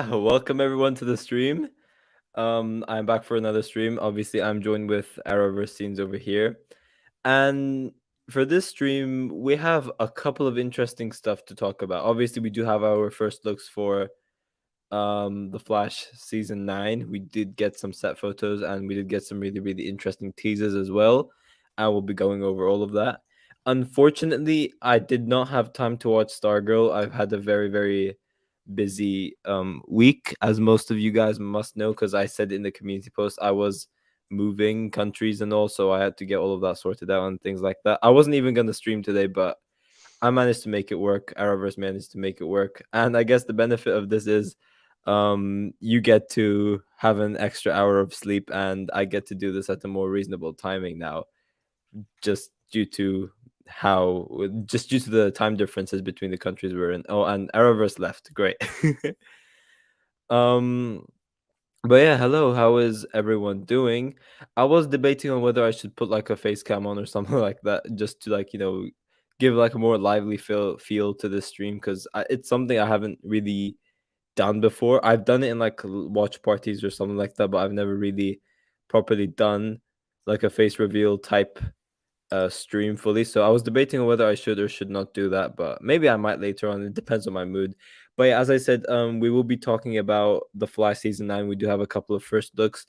yeah, welcome everyone to the stream. I'm back for another stream. Obviously, I'm joined with Arrowverse scenes over here. And for this stream, we have a couple of interesting stuff to talk about. Obviously, we do have our first looks for The Flash season 9. We did get some set photos and we did get some really interesting teasers as well. I will be going over all of that. Unfortunately, I did not have time to watch Stargirl. I've had a very busy week, as most of you guys must know, because I said in the community post I was moving countries and all, so I had to get all of that sorted out and things like that. I wasn't even going to stream today, but I managed to make it work. Arrowverse managed to make it work. And I guess the benefit of this is you get to have an extra hour of sleep, and I get to do this at a more reasonable timing now, just due to the time differences between the countries we're in. Oh, and Arrowverse left. Great. um but yeah, hello, how is everyone doing? I was debating on whether I should put like a face cam on or something like that, just to give like a more lively feel to the stream, because it's something I haven't really done before. I've done it in like watch parties or something like that, but I've never really properly done like a face reveal type stream fully. So I was debating on whether I should or should not do that, but maybe I might later on. It depends on my mood. But yeah, as I said, we will be talking about The Fly season 9. We do have a couple of first looks,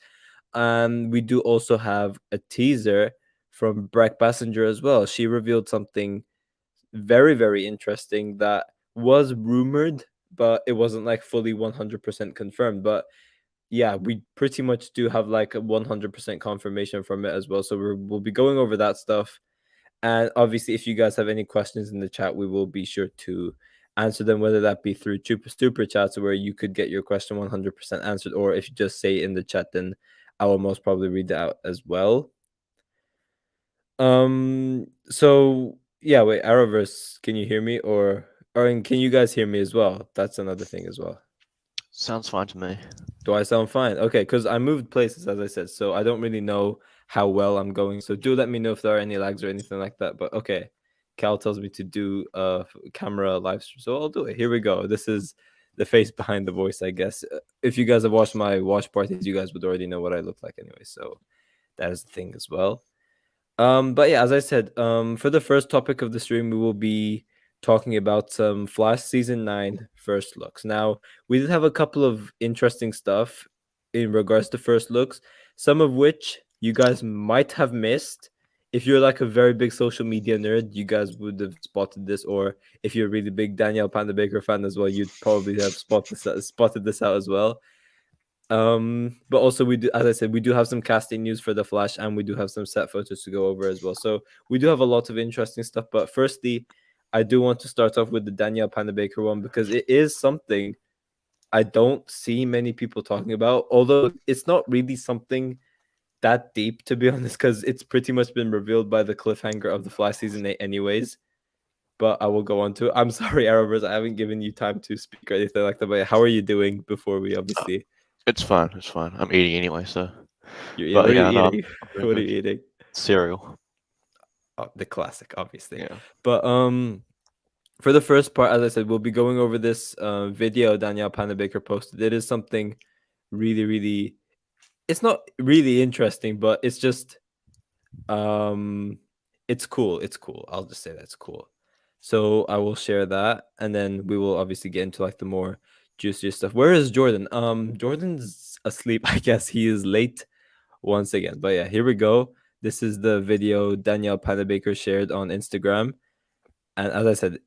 and we do also have a teaser from Breck Passenger as well. She revealed something very interesting that was rumored, but it wasn't like fully 100% confirmed. But yeah, we pretty much do have like a 100% confirmation from it as well. So we'll be going over that stuff. And obviously, if you guys have any questions in the chat, we will be sure to answer them, whether that be through super chats where you could get your question 100% answered, or if you just say it in the chat, then I will most probably read it out as well. So yeah, wait, Arrowverse, can you hear me, or can you guys hear me as well? That's another thing as well. Sounds fine to me. Do I sound fine? Okay, because I moved places, as I said, so I don't really know how well I'm going. So do let me know if there are any lags or anything like that. But okay, Cal tells me to do a camera live stream, so I'll do it. Here we go. This is the face behind the voice, I guess. If you guys have watched my watch parties, you guys would already know what I look like anyway. So that is the thing as well. But yeah, as I said, for the first topic of the stream, we will be talking about some Flash season 9 first looks. Now, we did have a couple of interesting stuff in regards to first looks, some of which you guys might have missed. If you're like a very big social media nerd, you guys would have spotted this, or if you're a really big Danielle Panda Baker fan as well, you'd probably have spotted this out as well. But also we do, as I said, we do have some casting news for the Flash, and we do have some set photos to go over as well. So we do have a lot of interesting stuff. But firstly, I do want to start off with the Danielle Panda Baker one, because it is something I don't see many people talking about. Although it's not really something that deep, to be honest, because it's pretty much been revealed by the cliffhanger of the Flash season 8 anyways. But I will go on to it. I'm sorry, Arrowverse, I haven't given you time to speak or anything like that. But how are you doing before we obviously... It's fine. It's fine. I'm eating anyway, so. What are you No, eating? I'm What are good. you eating? Cereal. Oh, the classic, obviously. Yeah. But for the first part, as I said, we'll be going over this video Danielle Panabaker posted. It is something really. It's not really interesting, but it's just it's cool. It's cool. I'll just say that's cool. So I will share that, and then we will obviously get into like the more juicier stuff. Where is Jordan? Jordan's asleep. I guess he is late once again. But yeah, here we go. This is the video Danielle Panabaker shared on Instagram. And as I said,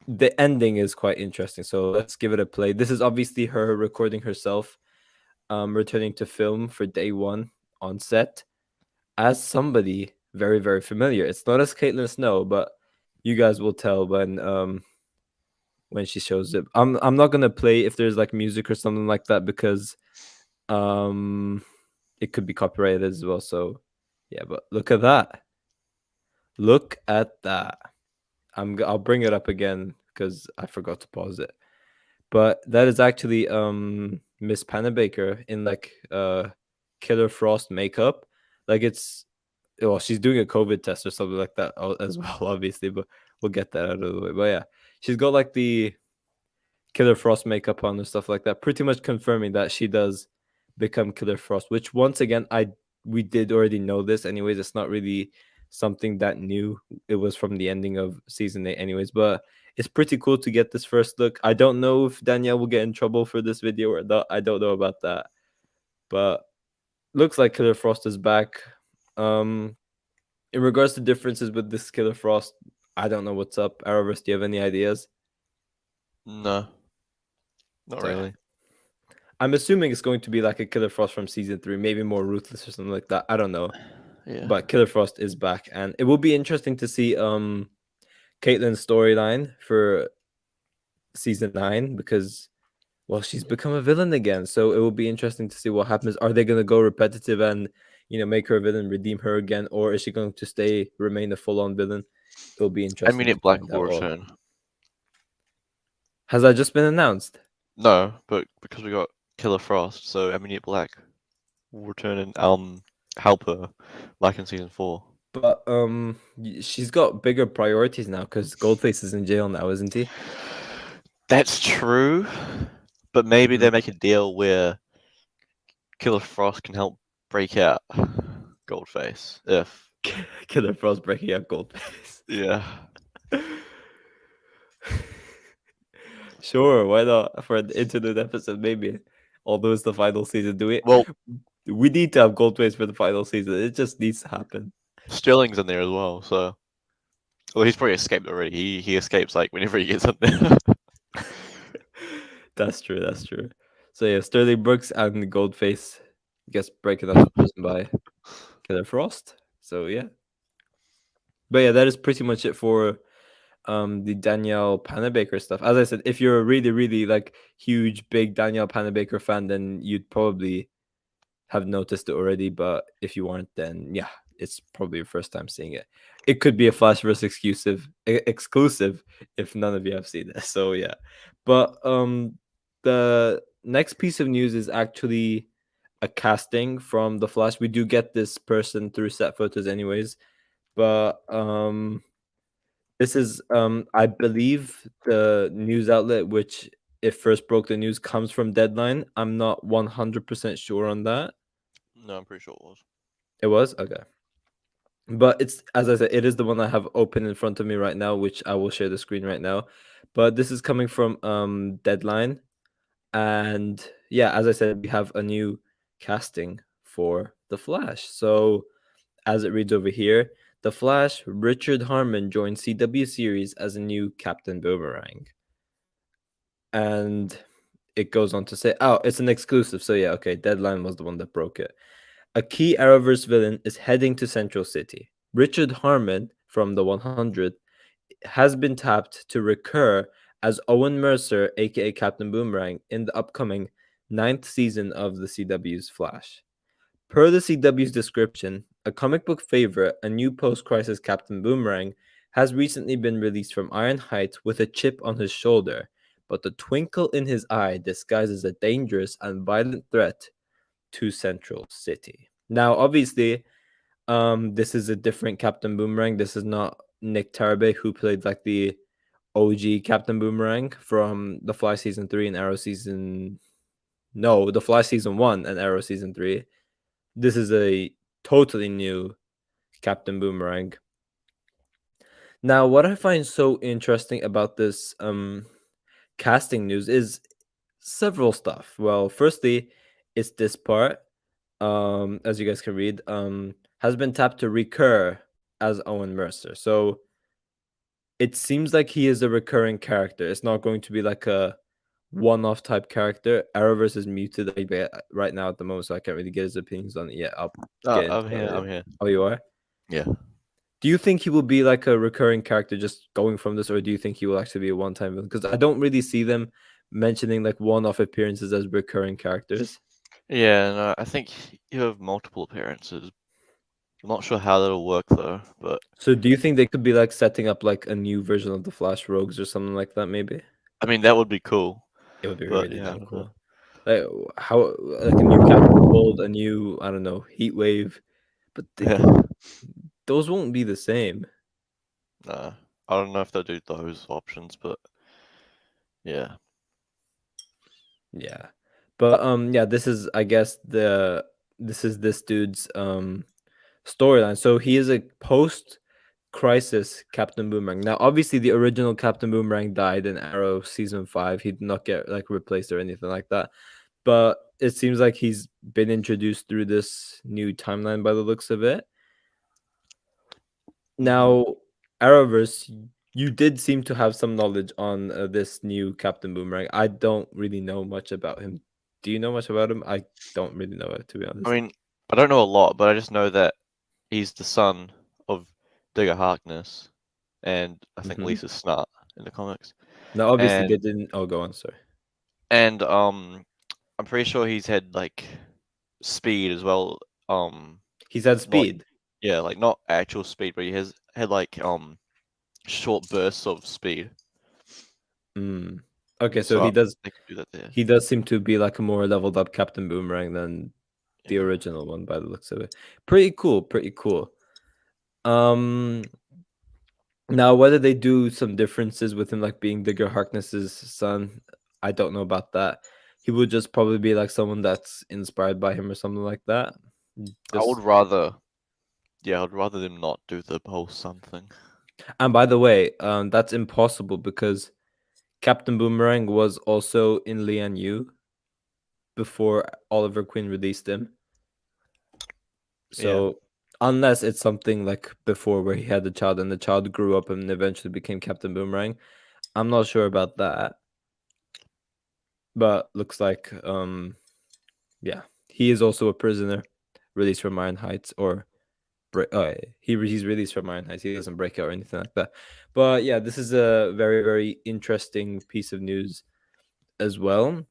the ending is quite interesting. So let's give it a play. This is obviously her recording herself, returning to film for day one on set as somebody very familiar. It's not as Caitlin Snow, but you guys will tell when she shows up. I'm not gonna play if there's like music or something like that, because it could be copyrighted as well. So yeah, but look at that. Look at that. I'll bring it up again because I forgot to pause it. But that is actually Miss Panabaker in like Killer Frost makeup. Like she's doing a COVID test or something like that as well, obviously, but we'll get that out of the way. But yeah, she's got like the Killer Frost makeup on and stuff like that, pretty much confirming that she does become Killer Frost. Which once again, we did already know this. Anyways, it's not really something that new. It was from the ending of season 8, anyways. But it's pretty cool to get this first look. I don't know if Danielle will get in trouble for this video or not. I don't know about that, but looks like Killer Frost is back. In regards to differences with this Killer Frost, I don't know what's up. Arrowverse, do you have any ideas? No, not really. I'm assuming it's going to be like a Killer Frost from season 3, maybe more ruthless or something like that. I don't know. Yeah. But Killer Frost is back, and it will be interesting to see Caitlyn's storyline for season 9 because, well, she's become a villain again. So it will be interesting to see what happens. Are they going to go repetitive and make her a villain, redeem her again, or is she going to remain a full-on villain? It will be interesting to Black find will out all. return. Has that just been announced? No, but because we got Killer Frost, so Ammonite Black will return and help her, like in season 4. But she's got bigger priorities now because Goldface is in jail now, isn't he? That's true, but maybe they make a deal where Killer Frost can help break out Goldface if Killer Frost breaking out Goldface. yeah. Sure, why not? For an interlude episode, maybe. Although it's the final season, Well, we need to have Goldface for the final season. It just needs to happen. Sterling's in there as well, so well, he's probably escaped already. He escapes like whenever he gets in there. That's true. That's true. So yeah, Sterling Brooks and Goldface gets breaking out to prison by Killer Frost. So yeah, but yeah, that is pretty much it for the Danielle Panabaker stuff. As I said, if you're a really, really like huge, big Danielle Panabaker fan, then you'd probably have noticed it already. But if you aren't, then yeah, it's probably your first time seeing it. It could be a Flashverse exclusive if none of you have seen it. So yeah, but the next piece of news is actually a casting from the Flash. We do get this person through set photos, anyways, but this is I believe the news outlet which it first broke the news comes from Deadline. I'm not 100% sure on that. No, I'm pretty sure it was. It was? Okay. But it's, as I said, it is the one I have open in front of me right now, which I will share the screen right now. But this is coming from Deadline. And yeah, as I said, we have a new casting for The Flash. So as it reads over here, The Flash, Richard Harmon joins CW series as a new Captain Boomerang. And it goes on to say, oh, it's an exclusive. So yeah, okay, Deadline was the one that broke it. A key Arrowverse villain is heading to Central City. Richard Harmon from the 100 has been tapped to recur as Owen Mercer, aka Captain Boomerang, in the upcoming 9th season of the CW's Flash. Per the CW's description, a comic book favorite, a new post-crisis Captain Boomerang, has recently been released from Iron Heights with a chip on his shoulder, but the twinkle in his eye disguises a dangerous and violent threat to Central City. Now, obviously, this is a different Captain Boomerang. This is not Nick Tarabe, who played like the OG Captain Boomerang from The Fly Season 3 and Arrow Season... No, The Fly Season 1 and Arrow Season 3. This is a totally new Captain Boomerang. Now, what I find so interesting about this casting news is several stuff. Well, firstly, it's this part, as you guys can read, has been tapped to recur as Owen Mercer. So it seems like he is a recurring character. It's not going to be like a one-off type character. Arrowverse is muted right now at the moment, so I can't really get his opinions on it yet. I'll get into I'm here. that. I'm here. Oh, you are? Yeah. Do you think he will be like a recurring character just going from this, or do you think he will actually be a one-time villain? Because I don't really see them mentioning like one-off appearances as recurring characters. Yeah, no, I think you have multiple appearances. I'm not sure how that'll work though, but So do you think they could be like setting up like a new version of the Flash Rogues or something like that? Maybe I mean that would be cool. it would be But really yeah, I damn don't know. cool. Like how like a new Captain Cold, a new, I don't know, Heat Wave, but Yeah. those won't be the same. Nah, I don't know if they'll do those options, but yeah. Yeah. But yeah, this is I guess this dude's storyline. So he is a post crisis Captain Boomerang. Now obviously the original Captain Boomerang died in Arrow season 5. He did not get like replaced or anything like that. But it seems like he's been introduced through this new timeline by the looks of it. Now, Arrowverse, you did seem to have some knowledge on this new Captain Boomerang. I don't really know much about him. Do you know much about him? I don't really know it, to be honest. I mean, I don't know a lot, but I just know that he's the son of Digger Harkness and I think Mhm. Lisa Snart in the comics. Now, obviously, they And didn't. Oh, go on. Sorry. and I'm pretty sure he's had like speed as well. He's had Not speed. yeah, like not actual speed, but he has had like short bursts of speed. Mm. Okay, so So he does. they could do that there. He does seem to be like a more leveled up Captain Boomerang than the Yeah. original one, by the looks of it. Pretty cool. Pretty cool. Um. Now, whether they do some differences with him, like being Digger Harkness's son, I don't know about that. He would just probably be like someone that's inspired by him or something like that. I would Just rather I'd rather them not do the whole sun thing. and by the way, that's impossible because Captain Boomerang was also in Lian Yu before Oliver Queen released him. Yeah. So unless it's something like before where he had the child and the child grew up and eventually became Captain Boomerang, I'm not sure about that. But looks like yeah, he is also a prisoner released from Iron Heights or he's released from Iron Heights. He doesn't break out or anything like that. But yeah, this is a very very interesting piece of news as well.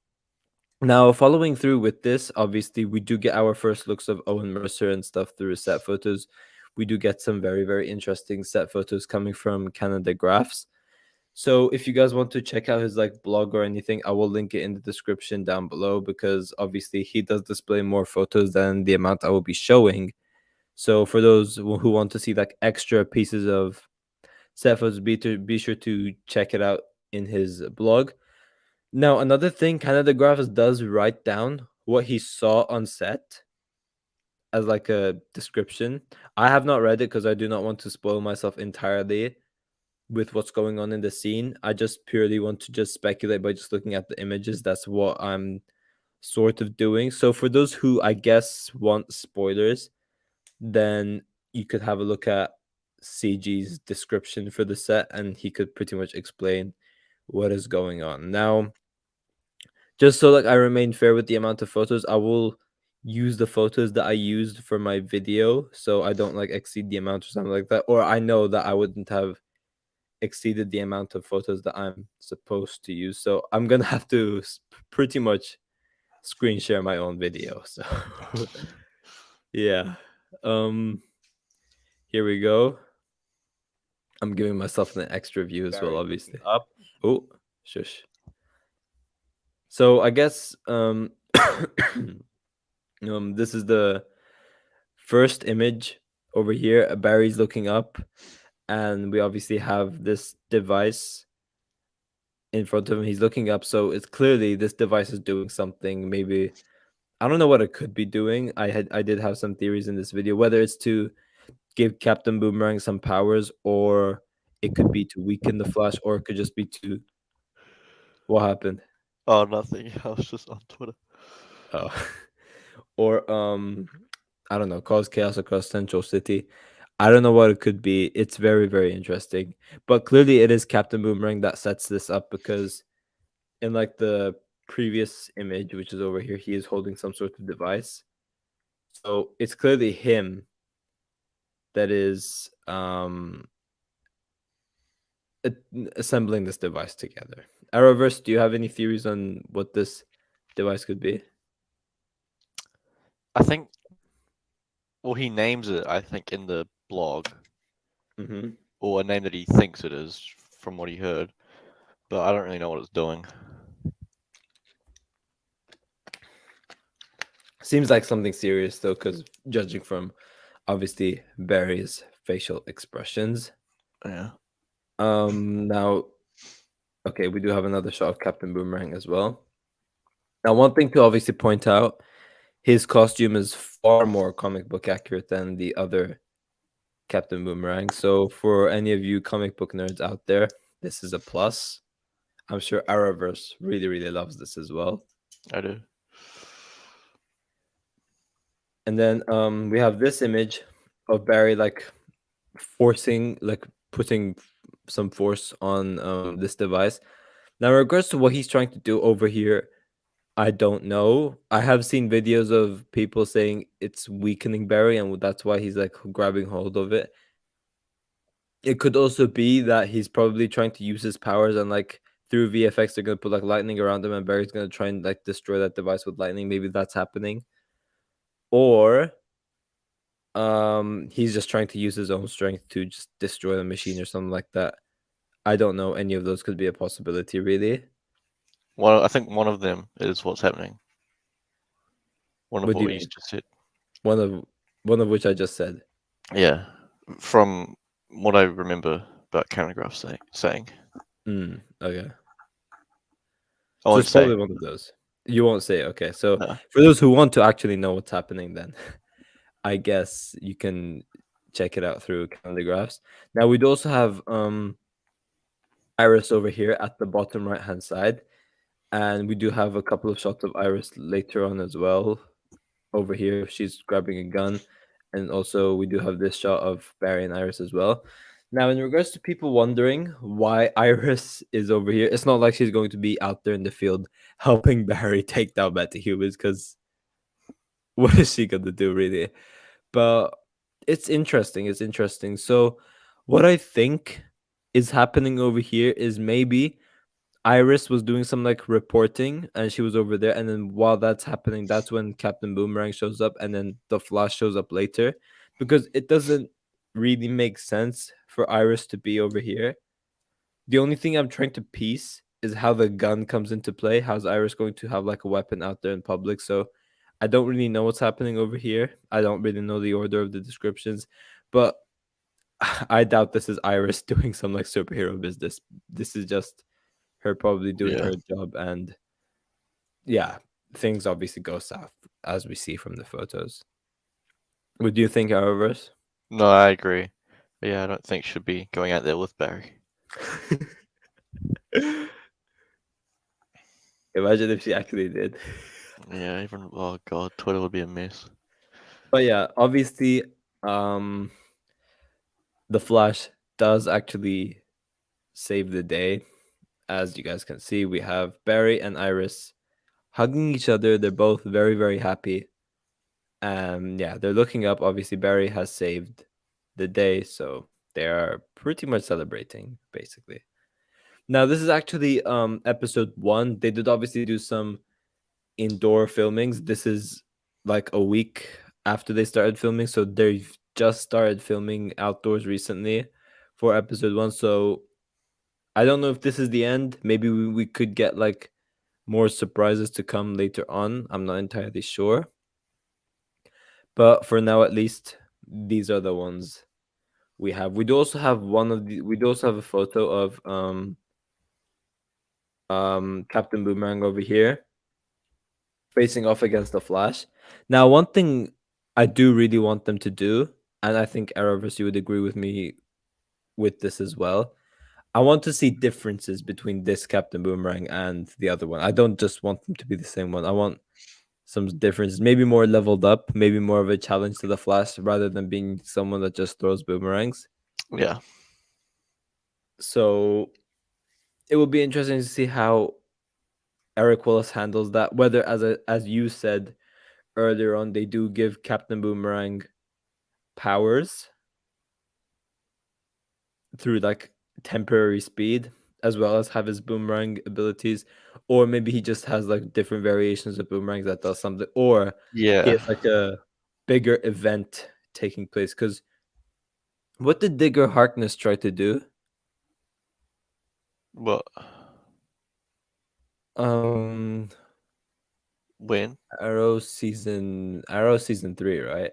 Now, following through with this, obviously we do get our first looks of Owen Mercer and stuff through set photos. We do get some very very interesting set photos coming from Canada Graphs. So if you guys want to check out his like blog or anything, I will link it in the description down below because obviously he does display more photos than the amount I will be showing. So for those who want to see like extra pieces of set photos, be sure to check it out in his blog. Now another thing, Canada Graphs does write down what he saw on set as like a description. I have not read it because I do not want to spoil myself entirely with what's going on in the scene. I just purely want to just speculate by just looking at the images. That's what I'm sort of doing. So for those who I guess want spoilers, then you could have a look at CG's description for the set and he could pretty much explain what is going on. Now, just so like I remain fair with the amount of photos, I will use the photos that I used for my video so I don't like exceed the amount or something like that. Or I know that I wouldn't have exceeded the amount of photos that I'm supposed to use. So I'm gonna have to pretty much screen share my own video. So yeah. Here we go. I'm giving myself an extra view as well, obviously. Up. Oh, shush. So I guess this is the first image over here. Barry's looking up, and we obviously have this device in front of him. He's looking up, so it's clearly this device is doing something. Maybe I don't know what it could be doing. I did have some theories in this video, whether it's to give Captain Boomerang some powers, or it could be to weaken the Flash, or it could just be to what happened. Oh, nothing. I was just on Twitter. Oh. Or I don't know, cause chaos across Central City. I don't know what it could be. It's very very interesting, but clearly it is Captain Boomerang that sets this up because in like the previous image, which is over here, he is holding some sort of device. So it's clearly him that is assembling this device together. Arrowverse, do you have any theories on what this device could be? I think well he names it, I think, in the blog. Mm-hmm. Or a name that he thinks it is from what he heard. But I don't really know what it's doing. Seems like something serious though, because judging from obviously Barry's facial expressions. Yeah. Now, okay, we do have another shot of Captain Boomerang as well. Now, one thing to obviously point out, his costume is far more comic book accurate than the other Captain Boomerang. So for any of you comic book nerds out there, this is a plus. I'm sure Arrowverse really, really loves this as well. I do. And then we have this image of Barry like forcing, like putting some force on this device. Now, in regards to what he's trying to do over here, I don't know. I have seen videos of people saying it's weakening Barry, and that's why he's like grabbing hold of it. It could also be that he's probably trying to use his powers, and like through VFX, they're gonna put like lightning around him, and Barry's gonna try and like destroy that device with lightning. Maybe that's happening, or he's just trying to use his own strength to just destroy the machine or something like that. I don't know. Any of those could be a possibility, really. Well, I think one of them is what's happening. One of What do you what you mean? just said. One of which I just said. Yeah, from what I remember about Canagraph saying. Okay. I So won't it's say. probably one of those. You won't say, okay. So No. for those who want to actually know what's happening, then I guess you can check it out through calendar graphs. Now we'd also have Iris over here at the bottom right hand side, and we do have a couple of shots of Iris later on as well. Over here, she's grabbing a gun, and also we do have this shot of Barry and Iris as well. Now, in regards to people wondering why Iris is over here, it's not like she's going to be out there in the field helping Barry take down metahumans, because what is she going to do, really? But it's interesting. It's interesting. So, what I think is happening over here is maybe Iris was doing some like reporting and she was over there. And then while that's happening, that's when Captain Boomerang shows up and then the Flash shows up later, because it doesn't really make sense for Iris to be over here. The only thing I'm trying to piece is how the gun comes into play. How's Iris going to have like a weapon out there in public? So I don't really know what's happening over here. I don't really know the order of the descriptions, but I doubt this is Iris doing some like superhero business. This is just her probably doing Yeah. her job, and yeah, things obviously go south as we see from the photos. What do you think, Arrowverse? No, I agree. But yeah, I don't think should be going out there with Barry. Imagine if she actually did. Yeah, even oh god, Twitter would be a mess. But yeah, obviously, um, the Flash does actually save the day. As you guys can see, we have Barry and Iris hugging each other. They're both very, very happy. Yeah, they're looking up. Obviously, Barry has saved the day, so they are pretty much celebrating, basically. Now, this is actually episode 1. They did obviously do some indoor filmings. This is like a week after they started filming, so they've just started filming outdoors recently for episode 1. So I don't know if this is the end. Maybe we could get like more surprises to come later on. I'm not entirely sure. But for now, at least, these are the ones we have. We do also have we do also have a photo of Captain Boomerang over here facing off against the Flash. Now, one thing I do really want them to do, and I think Arrowverse, you would agree with me with this as well. I want to see differences between this Captain Boomerang and the other one. I don't just want them to be the same one. I want some differences, maybe more leveled up, maybe more of a challenge to the Flash rather than being someone that just throws boomerangs. Yeah. So it will be interesting to see how Eric Willis handles that. Whether, as you said earlier on, they do give Captain Boomerang powers through like temporary speed, as well as have his boomerang abilities, or maybe he just has like different variations of boomerangs that does something, or he Yeah. has like a bigger event taking place. Because what did Digger Harkness try to do? What? Um, When? Arrow season 3, right?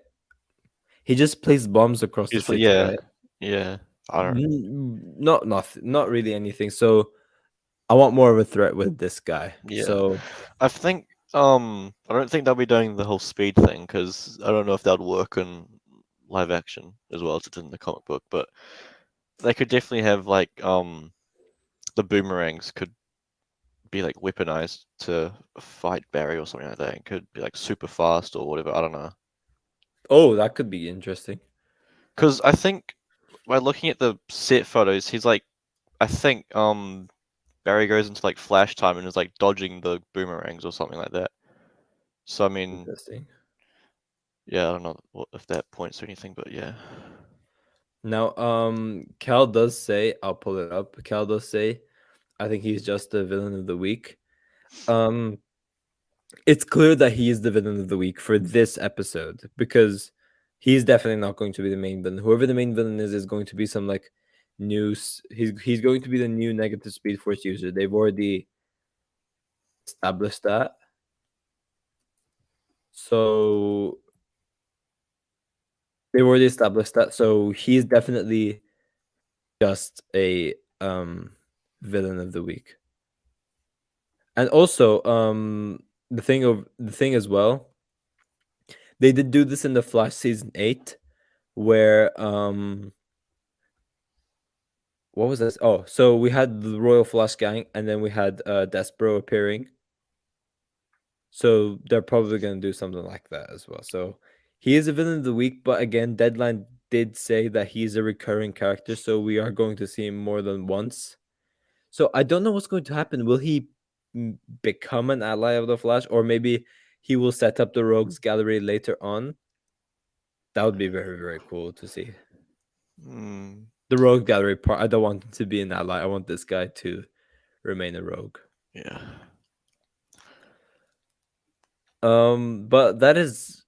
He just placed bombs across the Usually, city, yeah. right? Yeah. I don't. Not really anything. So I want more of a threat with this guy. Yeah. So I think I don't think they'll be doing the whole speed thing because I don't know if that would work in live action as well as it did in the comic book. But they could definitely have like the boomerangs could be like weaponized to fight Barry or something like that. It could be like super fast or whatever. I don't know. Oh, that could be interesting. Because I think by looking at the set photos, he's like, I think Barry goes into like flash time and is like dodging the boomerangs or something like that. So I mean, Interesting. yeah, I don't know if that points to anything, but yeah. Now, Cal does say, I'll pull it up. Cal does say, I think he's just the villain of the week. Um, it's clear that he is the villain of the week for this episode because he's definitely not going to be the main villain. Whoever the main villain is going to be some like news. He's going to be the new negative Speed Force user. They've already established that. So they've already established that. So he's definitely just a villain of the week. And also, the thing as well, they did do this in the Flash season 8, where what was this? Oh, so we had the Royal Flush Gang, and then we had Despero appearing. So they're probably gonna do something like that as well. So he is a villain of the week, but again, Deadline did say that he's a recurring character, so we are going to see him more than once. So I don't know what's going to happen. Will he become an ally of the Flash, or maybe he will set up the Rogues Gallery later on? That would be very, very cool to see. Hmm. The Rogue Gallery part. I don't want him to be an ally. I want this guy to remain a rogue. Yeah. But that is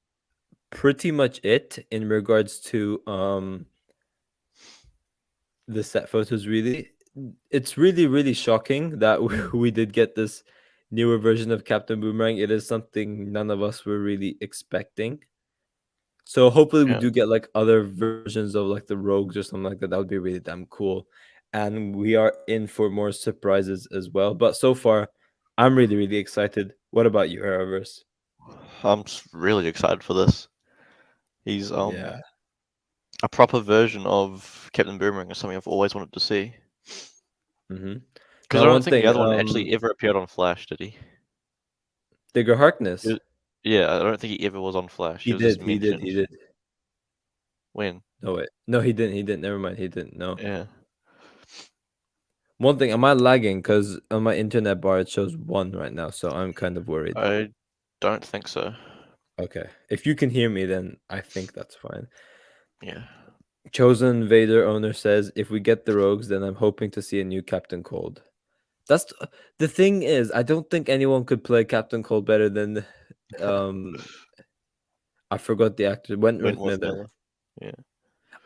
pretty much it in regards to the set photos. Really, it's really, really shocking that we did get this newer version of Captain Boomerang. It is something none of us were really expecting. So hopefully we Yeah. do get like other versions of like the rogues or something like that. That would be really damn cool. And we are in for more surprises as well. But so far, I'm really, really excited. What about you, Arrowverse? I'm really excited for this. He's Yeah. a proper version of Captain Boomerang is something I've always wanted to see. Mm-hmm. Because I Now, don't one think the thing, other one actually ever appeared on Flash, did he? Digger Harkness. Yeah, I don't think he ever was on Flash. He He was just did. He did. mentioned. He did. When? No, wait. No, he didn't. He didn't. Never mind. He didn't. No. Yeah. One thing, am I lagging? Because on my internet bar, it shows 1 right now. So I'm kind of worried. I don't think so. Okay. If you can hear me, then I think that's fine. Yeah. Chosen Vader owner says, if we get the rogues, then I'm hoping to see a new Captain Cold. That's the thing is, I don't think anyone could play Captain Cold better than um I forgot the actor, Wentworth Wentworth Miller. Miller.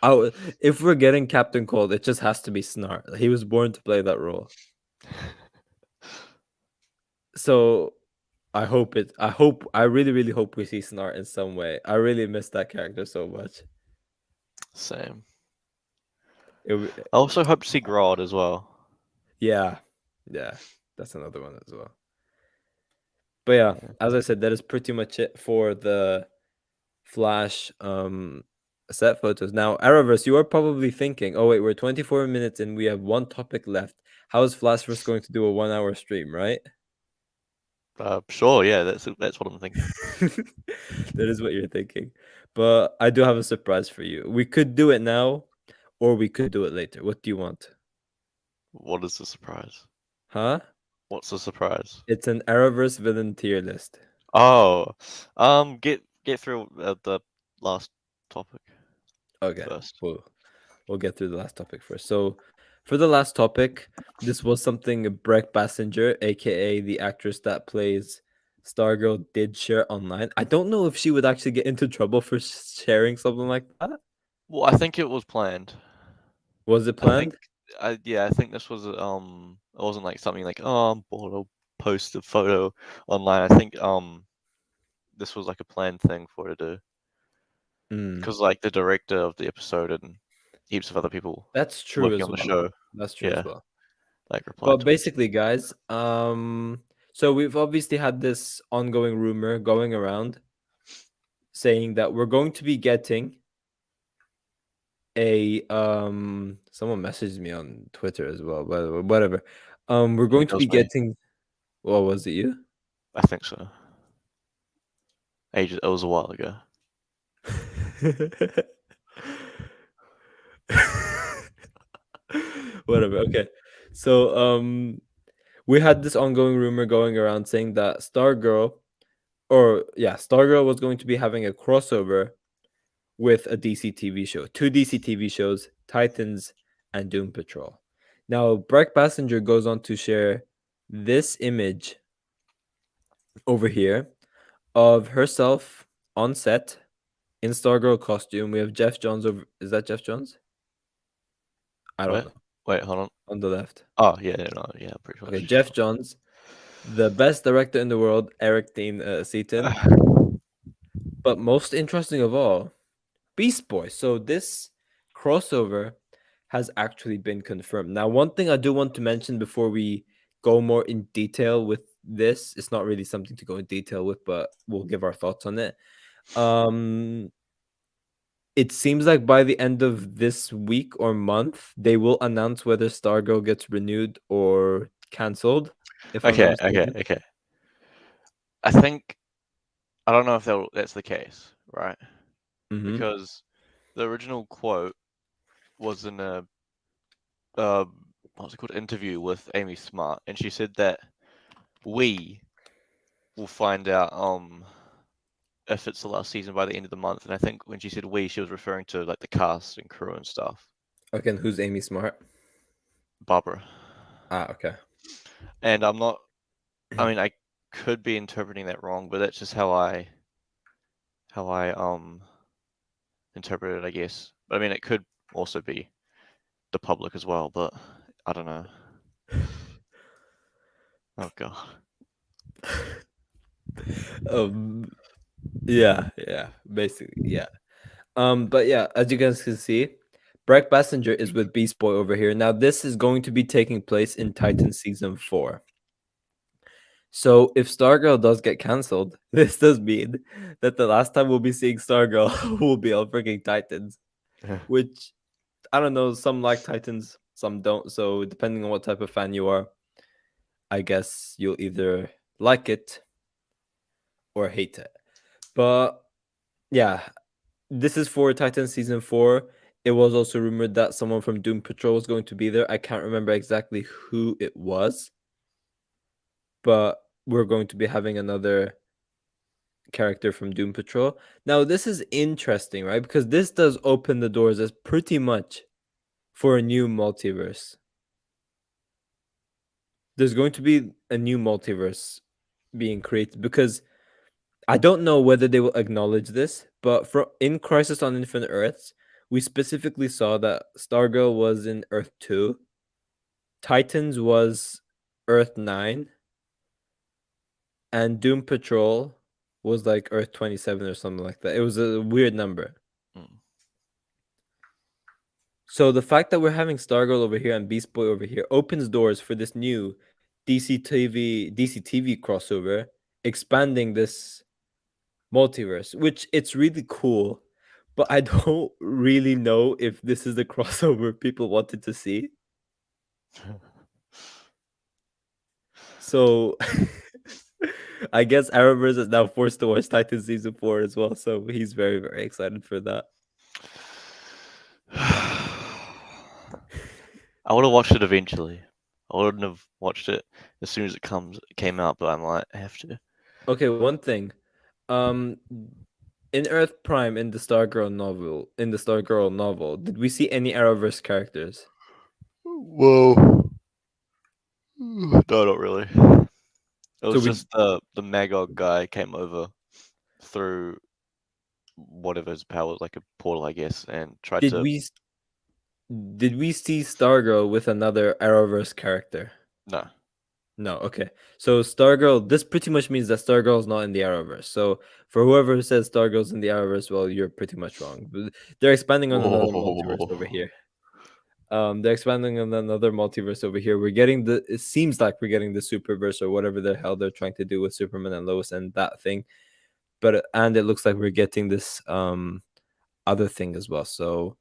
Yeah. If we're getting Captain Cold, it just has to be Snart. He was born to play that role. So I really, really hope we see Snart in some way. I really miss that character so much. Same. It, I also hope to see Grodd as well. yeah, yeah, that's another one as well. But yeah, Yeah. as I said, that is pretty much it for the Flash set photos. Now, Arrowverse, you are probably thinking, oh wait, we're 24 minutes and we have one topic left. How is Flashverse going to do a 1 hour stream, right? Sure. Yeah. That's what I'm thinking. That is what you're thinking. But I do have a surprise for you. We could do it now, or we could do it later. What do you want? What is the surprise? Huh? What's the surprise? It's an Arrowverse villain tier list. Oh, get through the last topic Okay, first. we'll get through the last topic first. So, for the last topic, this was something Breck Bassinger, aka the actress that plays Stargirl, did share online. I don't know if she would actually get into trouble for sharing something like that. Well, I think it was planned. Was it I think, planned? yeah, I think this was it wasn't like something like, oh, I'm bored, I'll post a photo online. I think this was like a planned thing for her to do Mm, because like the director of the episode and heaps of other people that's true working as on the well. show, That's true as yeah, well. like replied But to it. basically, guys, So we've obviously had this ongoing rumor going around saying that we're going to be getting a someone messaged me on Twitter as well, but whatever. We're I going think to it be was me. getting what was it you? I think so. Ages. It was a while ago. Whatever. Okay. So we had this ongoing rumor going around saying that Stargirl was going to be having a crossover with a DC TV show. Two DC TV shows, Titans and Doom Patrol. Now, Breck Passenger goes on to share this image over here of herself on set in Stargirl costume. We have Jeff Johns over. Is that Jeff Johns? I don't Wait, know. wait, hold on. On the left. Oh yeah, no, yeah, I'm pretty sure. Okay, It's Jeff Johns, the best director in the world, Eric Dean Seaton. But most interesting of all, Beast Boy. So this crossover has actually been confirmed. Now, one thing I do want to mention before we go more in detail with this, it's not really something to go in detail with, but we'll give our thoughts on it. It seems like by the end of this week or month, they will announce whether Stargirl gets renewed or cancelled. If I'm not mistaken. Okay. I think I don't know if that's the case, right? Mm-hmm. Because the original quote was in a what's it called, interview with Amy Smart, and she said that we will find out if it's the last season by the end of the month. And I think when she said we, she was referring to like the cast and crew and stuff. Again, who's Amy Smart? Barbara. Ah, okay. And I'm not. I mean, I could be interpreting that wrong, but that's just how I interpret it, I guess. But I mean, it could also be the public as well, but I don't know. Oh god. Yeah, basically, yeah. But yeah, as you guys can see, Breck Passenger is with Beast Boy over here. Now, this is going to be taking place in Titan season 4. So if Stargirl does get cancelled, this does mean that the last time we'll be seeing Stargirl will be on freaking Titans. Which I don't know, some like Titans, some don't. So depending on what type of fan you are, I guess you'll either like it or hate it. But yeah, this is for Titan season 4. It was also rumored that someone from Doom Patrol was going to be there. I can't remember exactly who it was, but we're going to be having another character from Doom Patrol. Now, this is interesting, right? Because this does open the doors as pretty much for a new multiverse. There's going to be a new multiverse being created because I don't know whether they will acknowledge this, but in Crisis on Infinite Earths, we specifically saw that Stargirl was in Earth 2, Titans was Earth 9, and Doom Patrol was like Earth 27 or something like that. It was a weird number. Mm. So the fact that we're having Stargirl over here and Beast Boy over here opens doors for this new DCTV crossover, expanding this multiverse, which it's really cool, but I don't really know if this is the crossover people wanted to see. So I guess Arrowverse is now forced to watch Titan season 4 as well, so he's very, very excited for that. I would have watched it eventually. I wouldn't have watched it as soon as it came out, but I'm like, I have to. Okay, one thing. In Earth Prime in the Stargirl novel, did we see any Arrowverse characters? Whoa. No, not really. It was So just the Magog guy came over through whatever his power, like a portal, I guess, and tried did to. did we see Stargirl with another Arrowverse character? No. No, okay. So Stargirl, this pretty much means that Stargirl's not in the Arrowverse. So for whoever says Stargirl's in the Arrowverse, well, you're pretty much wrong. They're expanding on another multiverse over Whoa. here. They're expanding on another multiverse over here. We're getting the. It seems like we're getting the Superverse or whatever the hell they're trying to do with Superman and Lois and that thing. But and it looks like we're getting this other thing as well. So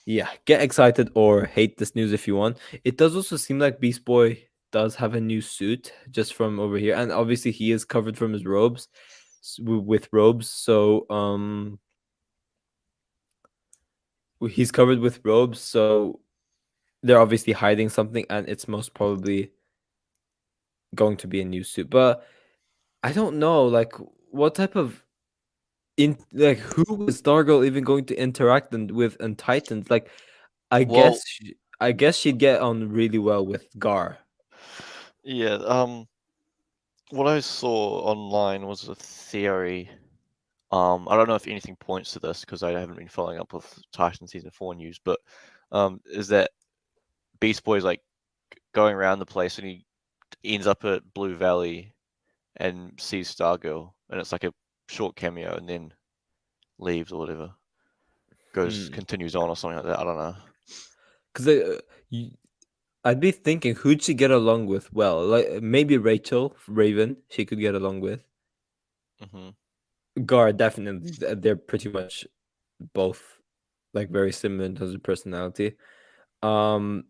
yeah, get excited or hate this news if you want. It does also seem like Beast Boy does have a new suit just from over here, and obviously he is covered from his robes with robes. So he's covered with robes. So they're obviously hiding something, and it's most probably going to be a new suit. But I don't know, like what type of like who is Stargirl even going to interact with and Titans? Like Well, I guess she'd get on really well with Gar. yeah. What I saw online was a theory. I don't know if anything points to this because I haven't been following up with Titan season 4 news, but is that Beast Boy's like going around the place and he ends up at Blue Valley and sees Stargirl, and it's like a short cameo, and then leaves or whatever, continues on or something like that. I don't know. Because I'd be thinking who'd she get along with well? Like maybe Rachel Raven, she could get along with. Mm-hmm. Gar definitely. They're pretty much both like very similar in terms of personality. Um,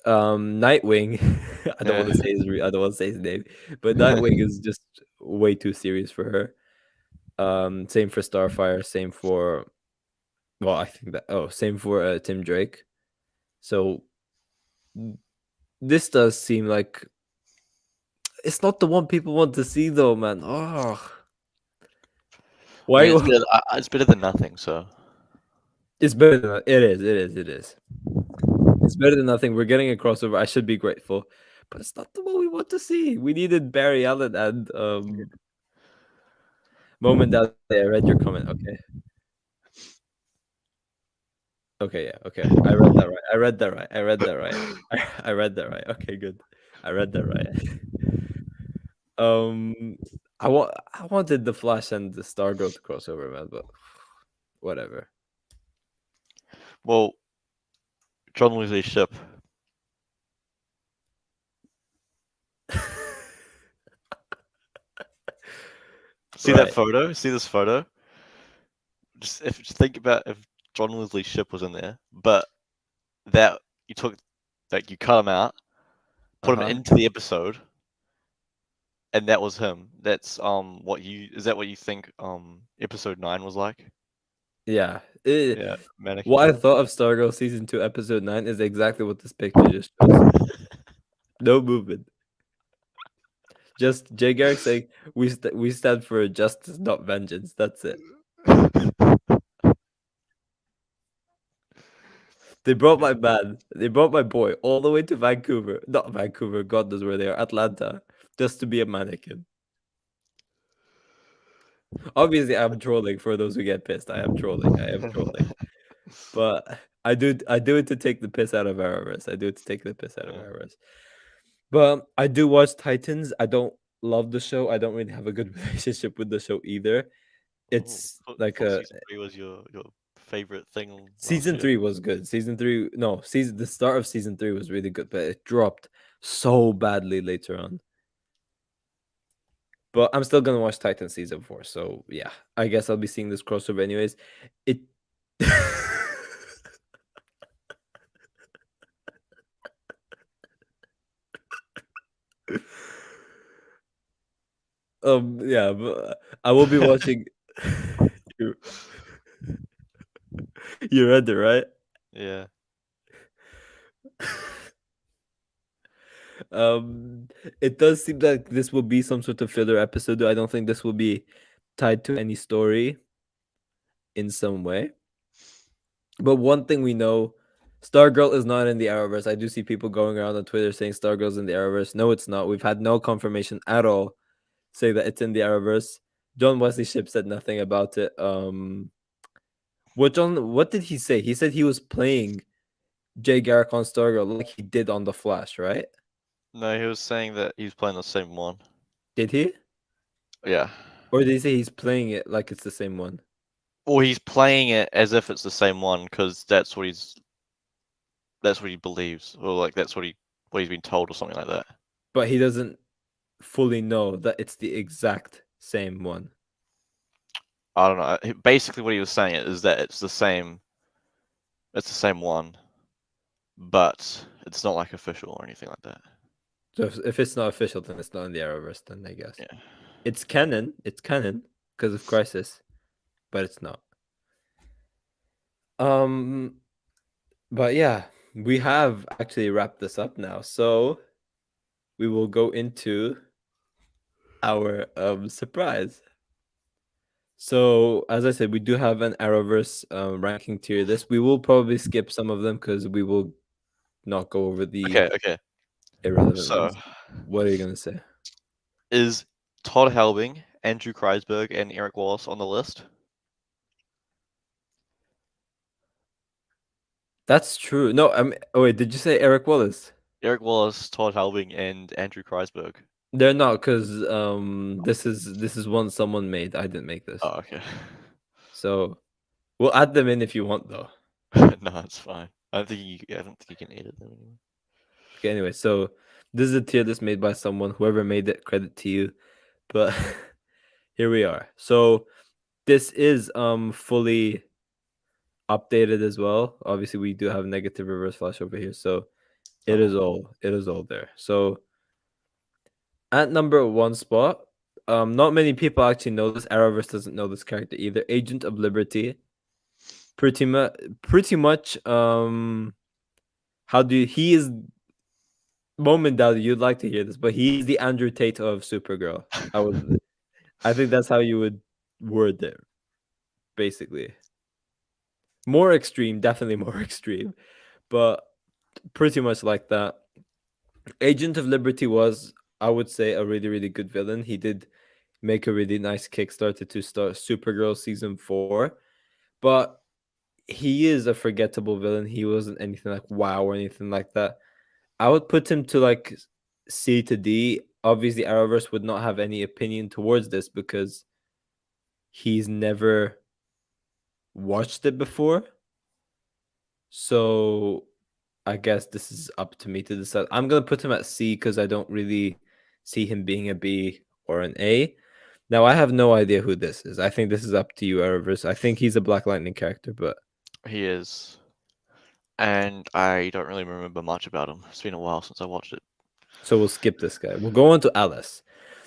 Nightwing. I don't want to Yeah. say I don't want to say his name, but Nightwing is just way too serious for her. Same for Starfire. Same for well, I think that same for Tim Drake. So this does seem like it's not the one people want to see though, man. Oh, I mean, why? it's better than nothing. So It's better than it is. It is. It is. It's better than nothing. We're getting a crossover. I should be grateful, but it's not the one we want to see. We needed Barry Allen and Moment Daddy. I read your comment. Okay. Okay. Yeah. Okay. I read that right. I read that right. I read that right. I read that right. Okay. Good. I read that right. I wanted the Flash and the Stargirl to crossover, man, but whatever. well, John Weasley's ship. See that Right. photo? See this photo? Just think about if John Weasley's ship was in there, but that you took, like you cut him out, put him Uh-huh. into the episode, and that was him. That's is that what you think episode 9 was like? Yeah. Yeah, mannequin What I time. thought of Stargirl season 2 episode 9 is exactly what this picture just shows. No movement. Just Jay Garrick saying we stand for justice, not vengeance. That's it. They brought my man. They brought my boy all the way to Vancouver. Not Vancouver, God knows where they are. Atlanta. Just to be a mannequin. Obviously, I'm trolling for those who get pissed. I am trolling. I am trolling. But I do it to take the piss out of Arrowverse. I do it to take the piss out of Yeah. Arrowverse. But I do watch Titans. I don't love the show. I don't really have a good relationship with the show either. Oh, It's like thought a season 3 was your favorite thing last season year. 3 was good. Season 3 no, season the start of season 3 was really good, but it dropped so badly later on. But I'm still gonna watch Titan season 4. So yeah, I guess I'll be seeing this crossover anyways. It yeah, but I will be watching you you read it, right? Yeah. Um it does seem like this will be some sort of filler episode, though I don't think this will be tied to any story in some way. But one thing we know, Stargirl is not in the Arrowverse. I do see people going around on Twitter saying Stargirl's in the Arrowverse. No, it's not. We've had no confirmation at all say that it's in the Arrowverse. John Wesley Shipp said nothing about it. What did he say? He said he was playing Jay Garrick on Stargirl like he did on The Flash, right? No, he was saying that he's playing the same one. Did he? Yeah. Or did he say he's playing it like it's the same one? Or he's playing it as if it's the same one because that's what he believes, or like that's what he's been told, or something like that. But he doesn't fully know that it's the exact same one. I don't know. Basically, what he was saying is that it's the same. It's the same one, but it's not like official or anything like that. So if it's not official, then it's not in the Arrowverse. Then I guess Yeah. it's canon. It's canon because of Crisis, but it's not. But yeah, we have actually wrapped this up now. So we will go into our surprise. So as I said, we do have an Arrowverse ranking tier list. We will probably skip some of them because we will not go over the Okay. irrelevant So, ones. What are you gonna say? is Todd Helbing, Andrew Kreisberg, and Eric Wallace on the list? That's true. No, oh wait, did you say Eric Wallace? Eric Wallace, Todd Helbing, and Andrew Kreisberg. They're not because this is one someone made. I didn't make this. Oh, okay. So we'll add them in if you want though. No, it's fine. I don't think you can edit them anymore. Okay, anyway, so this is a tier list made by someone. Whoever made it, credit to you. But here we are. So this is fully updated as well. Obviously, we do have negative reverse flash over here, so it is all there. So at number one spot, not many people actually know this. Arrowverse doesn't know this character either. Agent of Liberty. Pretty much. He is Moment Daddy, you'd like to hear this, but he's the Andrew Tate of Supergirl. I think that's how you would word it, basically. More extreme, definitely more extreme, but pretty much like that. Agent of Liberty was, I would say, a really, really good villain. He did make a really nice Kickstarter to start Supergirl season 4, but he is a forgettable villain. He wasn't anything like wow or anything like that. I would put him to like C to D. Obviously, Arrowverse would not have any opinion towards this because he's never watched it before. So I guess this is up to me to decide. I'm gonna put him at C because I don't really see him being a B or an A. Now I have no idea who this is. I think this is up to you, Arrowverse. I think he's a Black Lightning character, but He is. And I don't really remember much about him. It's been a while since I watched it. so we'll skip this guy. We'll go on to Alice.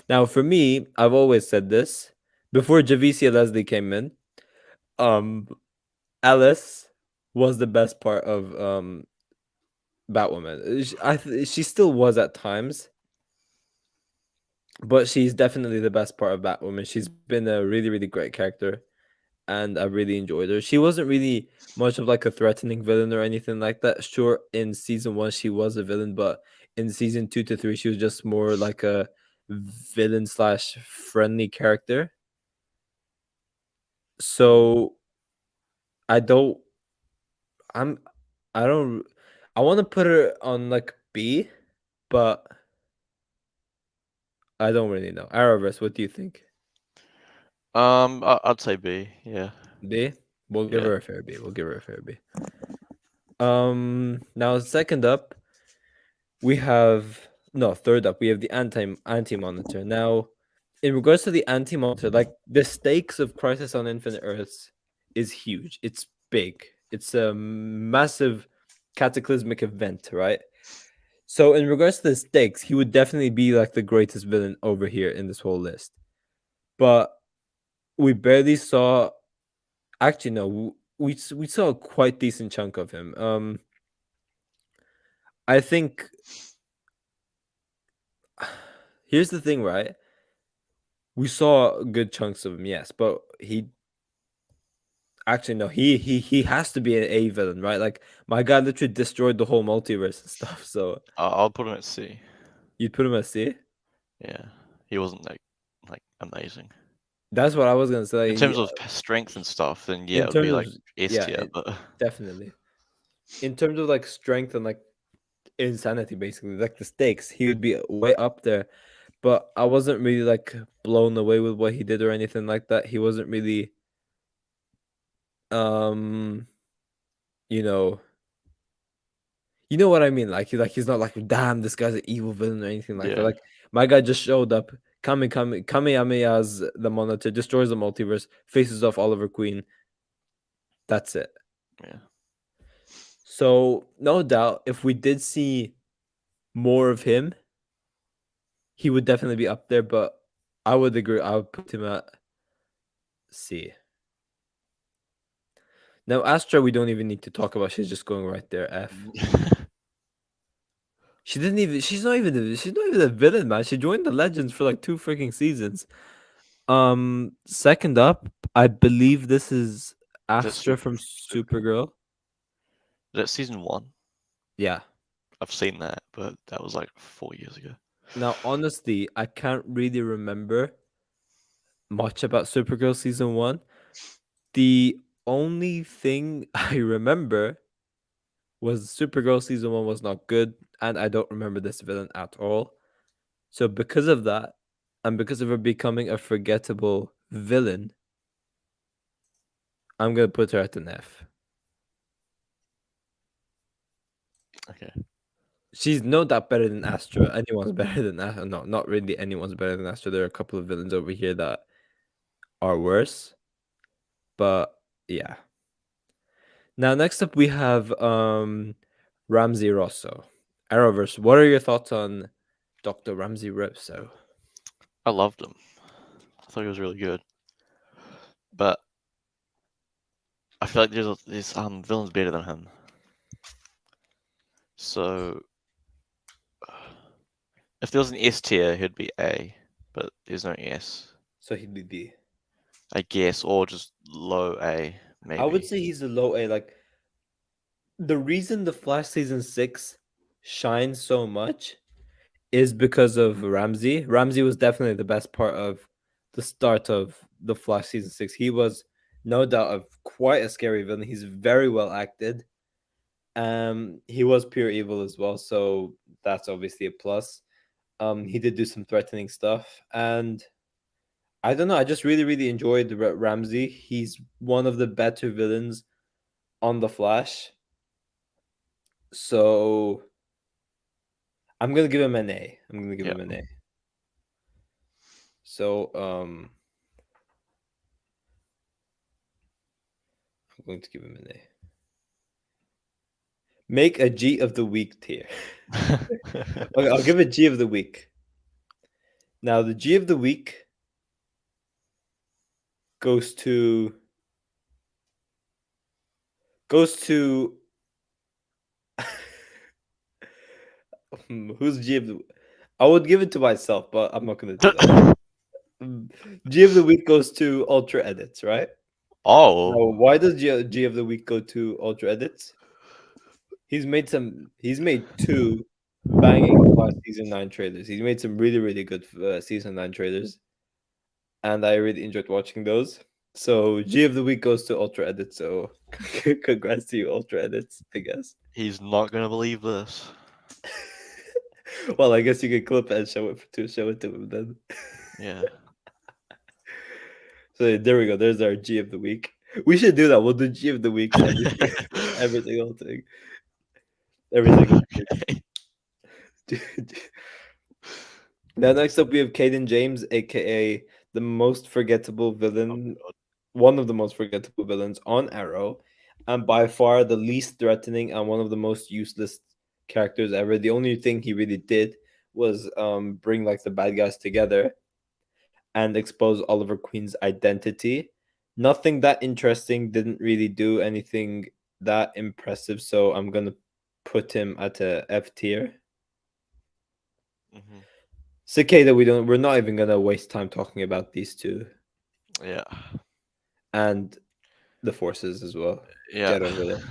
Now, for me, I've always said this before Javicia Leslie came in. Alice was the best part of Batwoman. She still was at times, but she's definitely the best part of Batwoman. She's been a really, really great character, and I really enjoyed her. She wasn't really much of like a threatening villain or anything like that. Sure, in season 1 she was a villain, but in season 2 to 3 she was just more like a villain slash friendly character. So I don't I'm I don't I want to put her on like B, but I don't really know. Arrowverse, what do you think? I'd say B. Yeah. B? We'll give Yeah. her a fair B. We'll give her a fair B. Now second up, we have third up, we have the anti-monitor. Now, in regards to the anti-monitor, like the stakes of Crisis on Infinite Earths is huge. It's big. It's a massive cataclysmic event, right? So in regards to the stakes, he would definitely be like the greatest villain over here in this whole list. But we barely saw. Actually, no, we saw a quite decent chunk of him. I think. Here's the thing, right? We saw good chunks of him, yes, but he. Actually, no, he has to be an A villain, right? Like my guy literally destroyed the whole multiverse and stuff. So I'll put him at C. you'd put him at C. Yeah. He wasn't like amazing. That's what I was gonna say. In terms of strength and stuff, then yeah, In it would be terms like of S yeah, tier. But definitely. In terms of like strength and like insanity, basically, like the stakes, he would be way up there. But I wasn't really like blown away with what he did or anything like that. He wasn't really um, you know, you know what I mean. Like he's not like, damn, this guy's an evil villain or anything like that. Yeah, Like my guy just showed up, Kamehameha's the Monitor, destroys the multiverse, faces off Oliver Queen. That's it. yeah. So no doubt, if we did see more of him, he would definitely be up there. But I would agree. I would put him at C. Now Astra, we don't even need to talk about. She's just going right there. F. She didn't even. She's not even. She's not even a villain, man. She joined the Legends for like 2 freaking seasons. Second up, I believe this is Is that Astra from Supergirl? Supergirl. Is that season 1? Yeah. I've seen that, but that was like 4 years ago. Now, honestly, I can't really remember much about Supergirl season 1. The only thing I remember was Supergirl season 1 was not good, and I don't remember this villain at all. So because of that, and because of her becoming a forgettable villain, I'm gonna put her at an F. Okay. She's no doubt better than Astra. Anyone's better than Astra. No, not really anyone's better than Astra. There are a couple of villains over here that are worse. But yeah. Now next up we have Ramsey Rosso. Arrowverse. What are your thoughts on Dr. Ramsey Rosso? I loved him. I thought he was really good. But I feel like there's villains better than him. So if there was an S tier, he'd be A, but there's no S. So he'd be B. I guess, or just low A, maybe. I would say he's a low A. Like the reason the Flash season 6 shines so much is because of Ramsey. Ramsey was definitely the best part of the start of the Flash season 6. He was no doubt of quite a scary villain. He's very well acted. He was pure evil as well, so that's obviously a plus. He did do some threatening stuff, and I don't know. I just really enjoyed Ramsey. He's one of the better villains on the Flash. So I'm gonna give him an A. I'm gonna give him an A. So I'm going to give him an A. Make a G of the week tier. Okay, I'll give it G of the week. Now the G of the week goes to who's G of the I would give it to myself, but I'm not gonna do that. G of the week goes to Ultra Edits, right? Oh. Now, why does G of the week go to Ultra Edits? He's made 2 banging Flash season 9 trailers. He's made some really good season 9 trailers, and I really enjoyed watching those. So G of the week goes to Ultra Edits. So congrats to you, Ultra Edits, I guess. He's not gonna believe this. Well, I guess you can clip it and show it to him then. Yeah. So there we go. There's our G of the week. We should do that. We'll do G of the week every single thing. Every single thing. Now, next up, we have Caden James, aka the most forgettable villain, one of the most forgettable villains on Arrow, and by far the least threatening and one of the most useless characters ever. The only thing he really did was bring like the bad guys together and expose Oliver Queen's identity. Nothing that interesting, didn't really do anything that impressive, so I'm gonna put him at a F tier. Mm-hmm. Cicada, we're not even gonna waste time talking about these two. Yeah. And the Forces as well. Yeah. Get over there.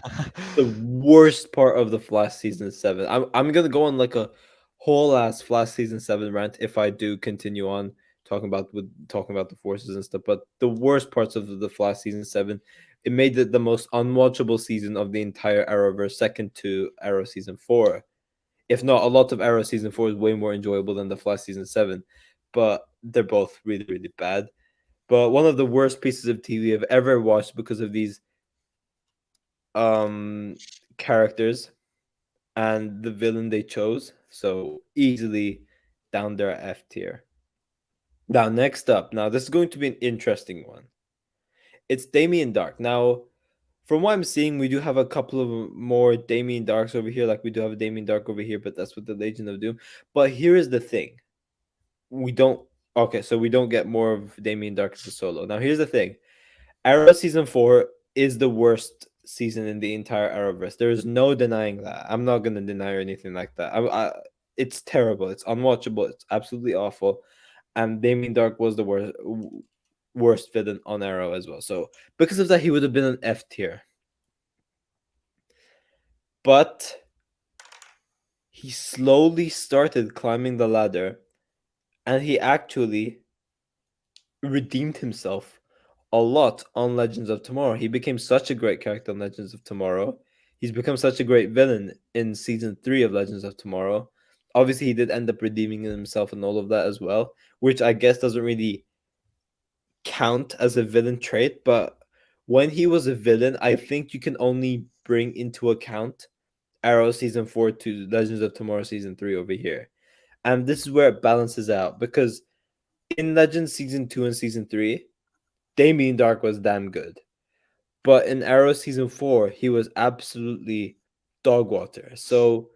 The worst part of the Flash season 7. I'm gonna go on like a whole ass Flash season 7 rant if I do continue on talking about the Forces and stuff. But the worst parts of the Flash season 7, it made it the most unwatchable season of the entire Arrowverse, second to Arrow season 4. If not, a lot of Arrow season 4 is way more enjoyable than the Flash season 7. But they're both really bad. But one of the worst pieces of TV I've ever watched because of these characters and the villain they chose. So easily down there at F tier. Now, next up, now this is going to be an interesting one. It's Damien Dark. Now, from what I'm seeing, we do have a couple of more Damien Darks over here. Like we do have a Damien Dark over here, but that's with the Legion of Doom. But here is the thing: we don't. Okay, so we don't get more of Damien Dark as a solo. Now, here's the thing: Arrow season 4 is the worst season in the entire Arrowverse. There is no denying that. I'm not gonna deny or anything like that. It's terrible. It's unwatchable. It's absolutely awful. And Damien Dark was the worst villain on Arrow as well. So because of that, he would have been an F tier. But he slowly started climbing the ladder, and he actually redeemed himself a lot on Legends of Tomorrow. He became such a great character on Legends of Tomorrow. He's become such a great villain in season 3 of Legends of Tomorrow. Obviously, he did end up redeeming himself and all of that as well, which I guess doesn't really count as a villain trait. But when he was a villain, I think you can only bring into account Arrow season 4 to Legends of Tomorrow season 3 over here. And this is where it balances out, because in Legends season 2 and season 3, Damien Dark was damn good. But in Arrow season 4, he was absolutely dog water. So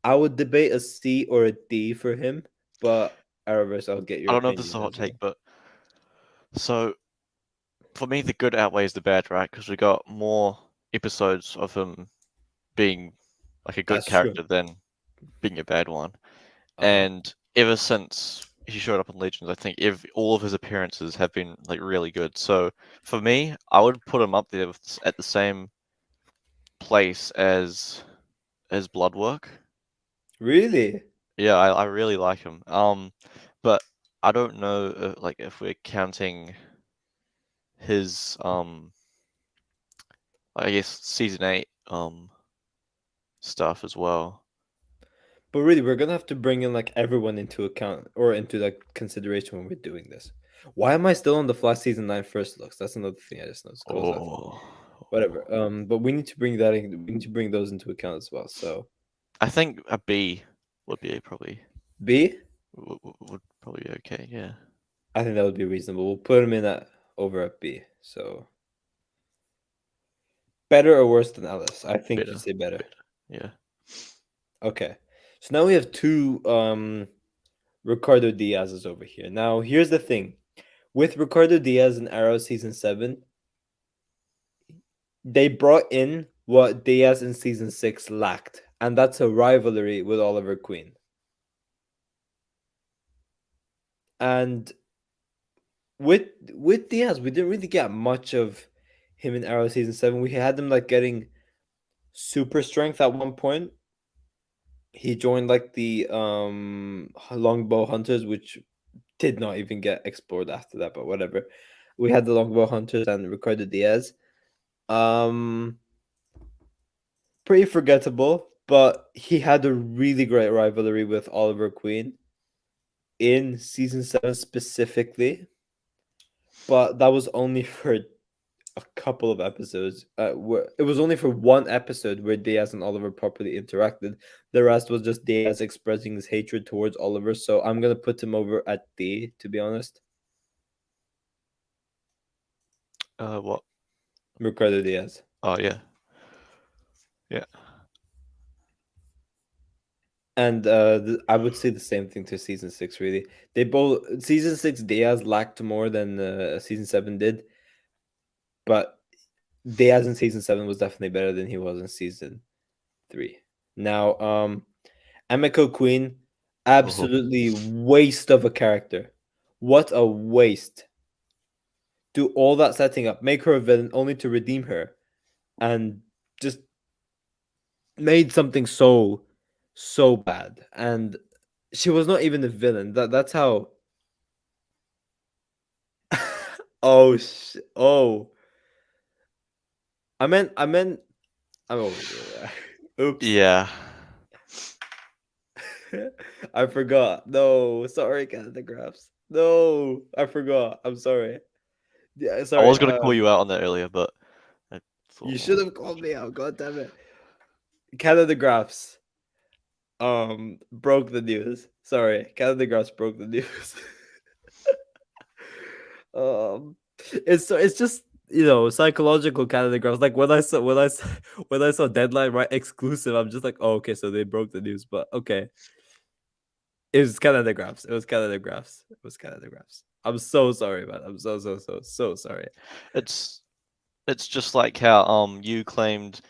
I would debate a C or a D for him, but Arrowverse, I'll get your I don't know if this is a opinion hot as well. take, but so for me, the good outweighs the bad, right? Because we got more episodes of him being like a good That's true. character than being a bad one. Uh-huh. And ever since he showed up in Legends, I think all of his appearances have been like really good. So for me, I would put him up there at the same place as Bloodwork. Really? Yeah, I really like him. But I don't know like if we're counting his I guess season 8 stuff as well. But really, we're gonna have to bring in like everyone into account or into like consideration when we're doing this. Why am I still on the Flash season 9 first looks? That's another thing I just noticed. Goes off. Oh, Whatever. But we need to bring that in. We need to bring those into account as well. So I think a B would be probably B, would probably be okay. Yeah, I think that would be reasonable. We'll put him in at over at B. So better or worse than Alice? I think you'd better, say better. better. Yeah. Okay. So now we have two Ricardo Diaz's over here. Now here's the thing. With Ricardo Diaz in Arrow season 7, they brought in what Diaz in season 6 lacked, and that's a rivalry with Oliver Queen. And with Diaz, we didn't really get much of him in Arrow season 7. We had him like getting super strength at one point. He joined like the longbow hunters, which did not even get explored after that, but whatever. We had the longbow hunters and Ricardo Diaz. Um Pretty forgettable, but he had a really great rivalry with Oliver Queen in season 7 specifically. But that was only for a couple of episodes. It was only for one episode where Diaz and Oliver properly interacted. The rest was just Diaz expressing his hatred towards Oliver. So I'm gonna put him over at D, to be honest. What? Ricardo Diaz. Oh yeah. Yeah. And I would say the same thing to season 6. Really, they both season 6 Diaz lacked more than season 7 did, but Diaz in season 7 was definitely better than he was in season 3. Now, Emiko Queen, Oh. absolutely waste of a character. What a waste! Do all that setting up, make her a villain, only to redeem her, and just made something so bad. And she was not even a villain. That's how. Oh. I meant. Oh, yeah. Oops. Yeah. I forgot. No, sorry, Canada Graphs. No, I forgot. I'm sorry. Yeah, I sorry. was gonna call you out on that earlier, but thought You should more. have called me out. God damn it. Canada Graphs broke the news. Sorry, Canada Graphs broke the news. um, it's just psychological Canada Graphs. Like when I saw Deadline right exclusive, I'm just like, oh, okay, so they broke the news. But okay, it was Canada Graphs. It was Canada Graphs. It was Canada Graphs. I'm so sorry, man. I'm so sorry. It's just like how you claimed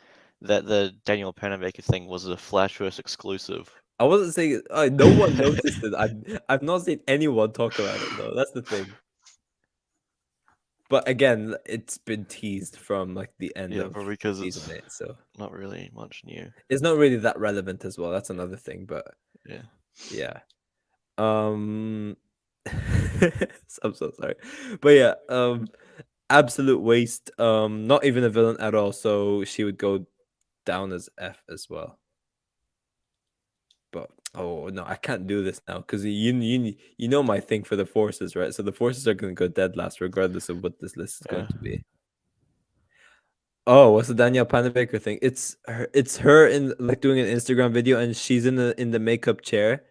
that the Daniel Panabaker thing was a Flashverse exclusive. I wasn't saying no one noticed it. I've not seen anyone talk about it though. That's the thing. But again, it's been teased from like the end Yeah, of probably because season it's 8, so not really much new. it's not really that relevant as well. That's another thing, but Yeah. yeah. I'm so sorry. But yeah, absolute waste. Not even a villain at all, so she would go down as F as well. But oh no, I can't do this now because you know my thing for the forces, right? So the forces are going to go dead last, regardless of what this list is going Yeah. to be. Oh, what's the Danielle Panabaker thing? It's her. It's her in like doing an Instagram video, and she's in the makeup chair,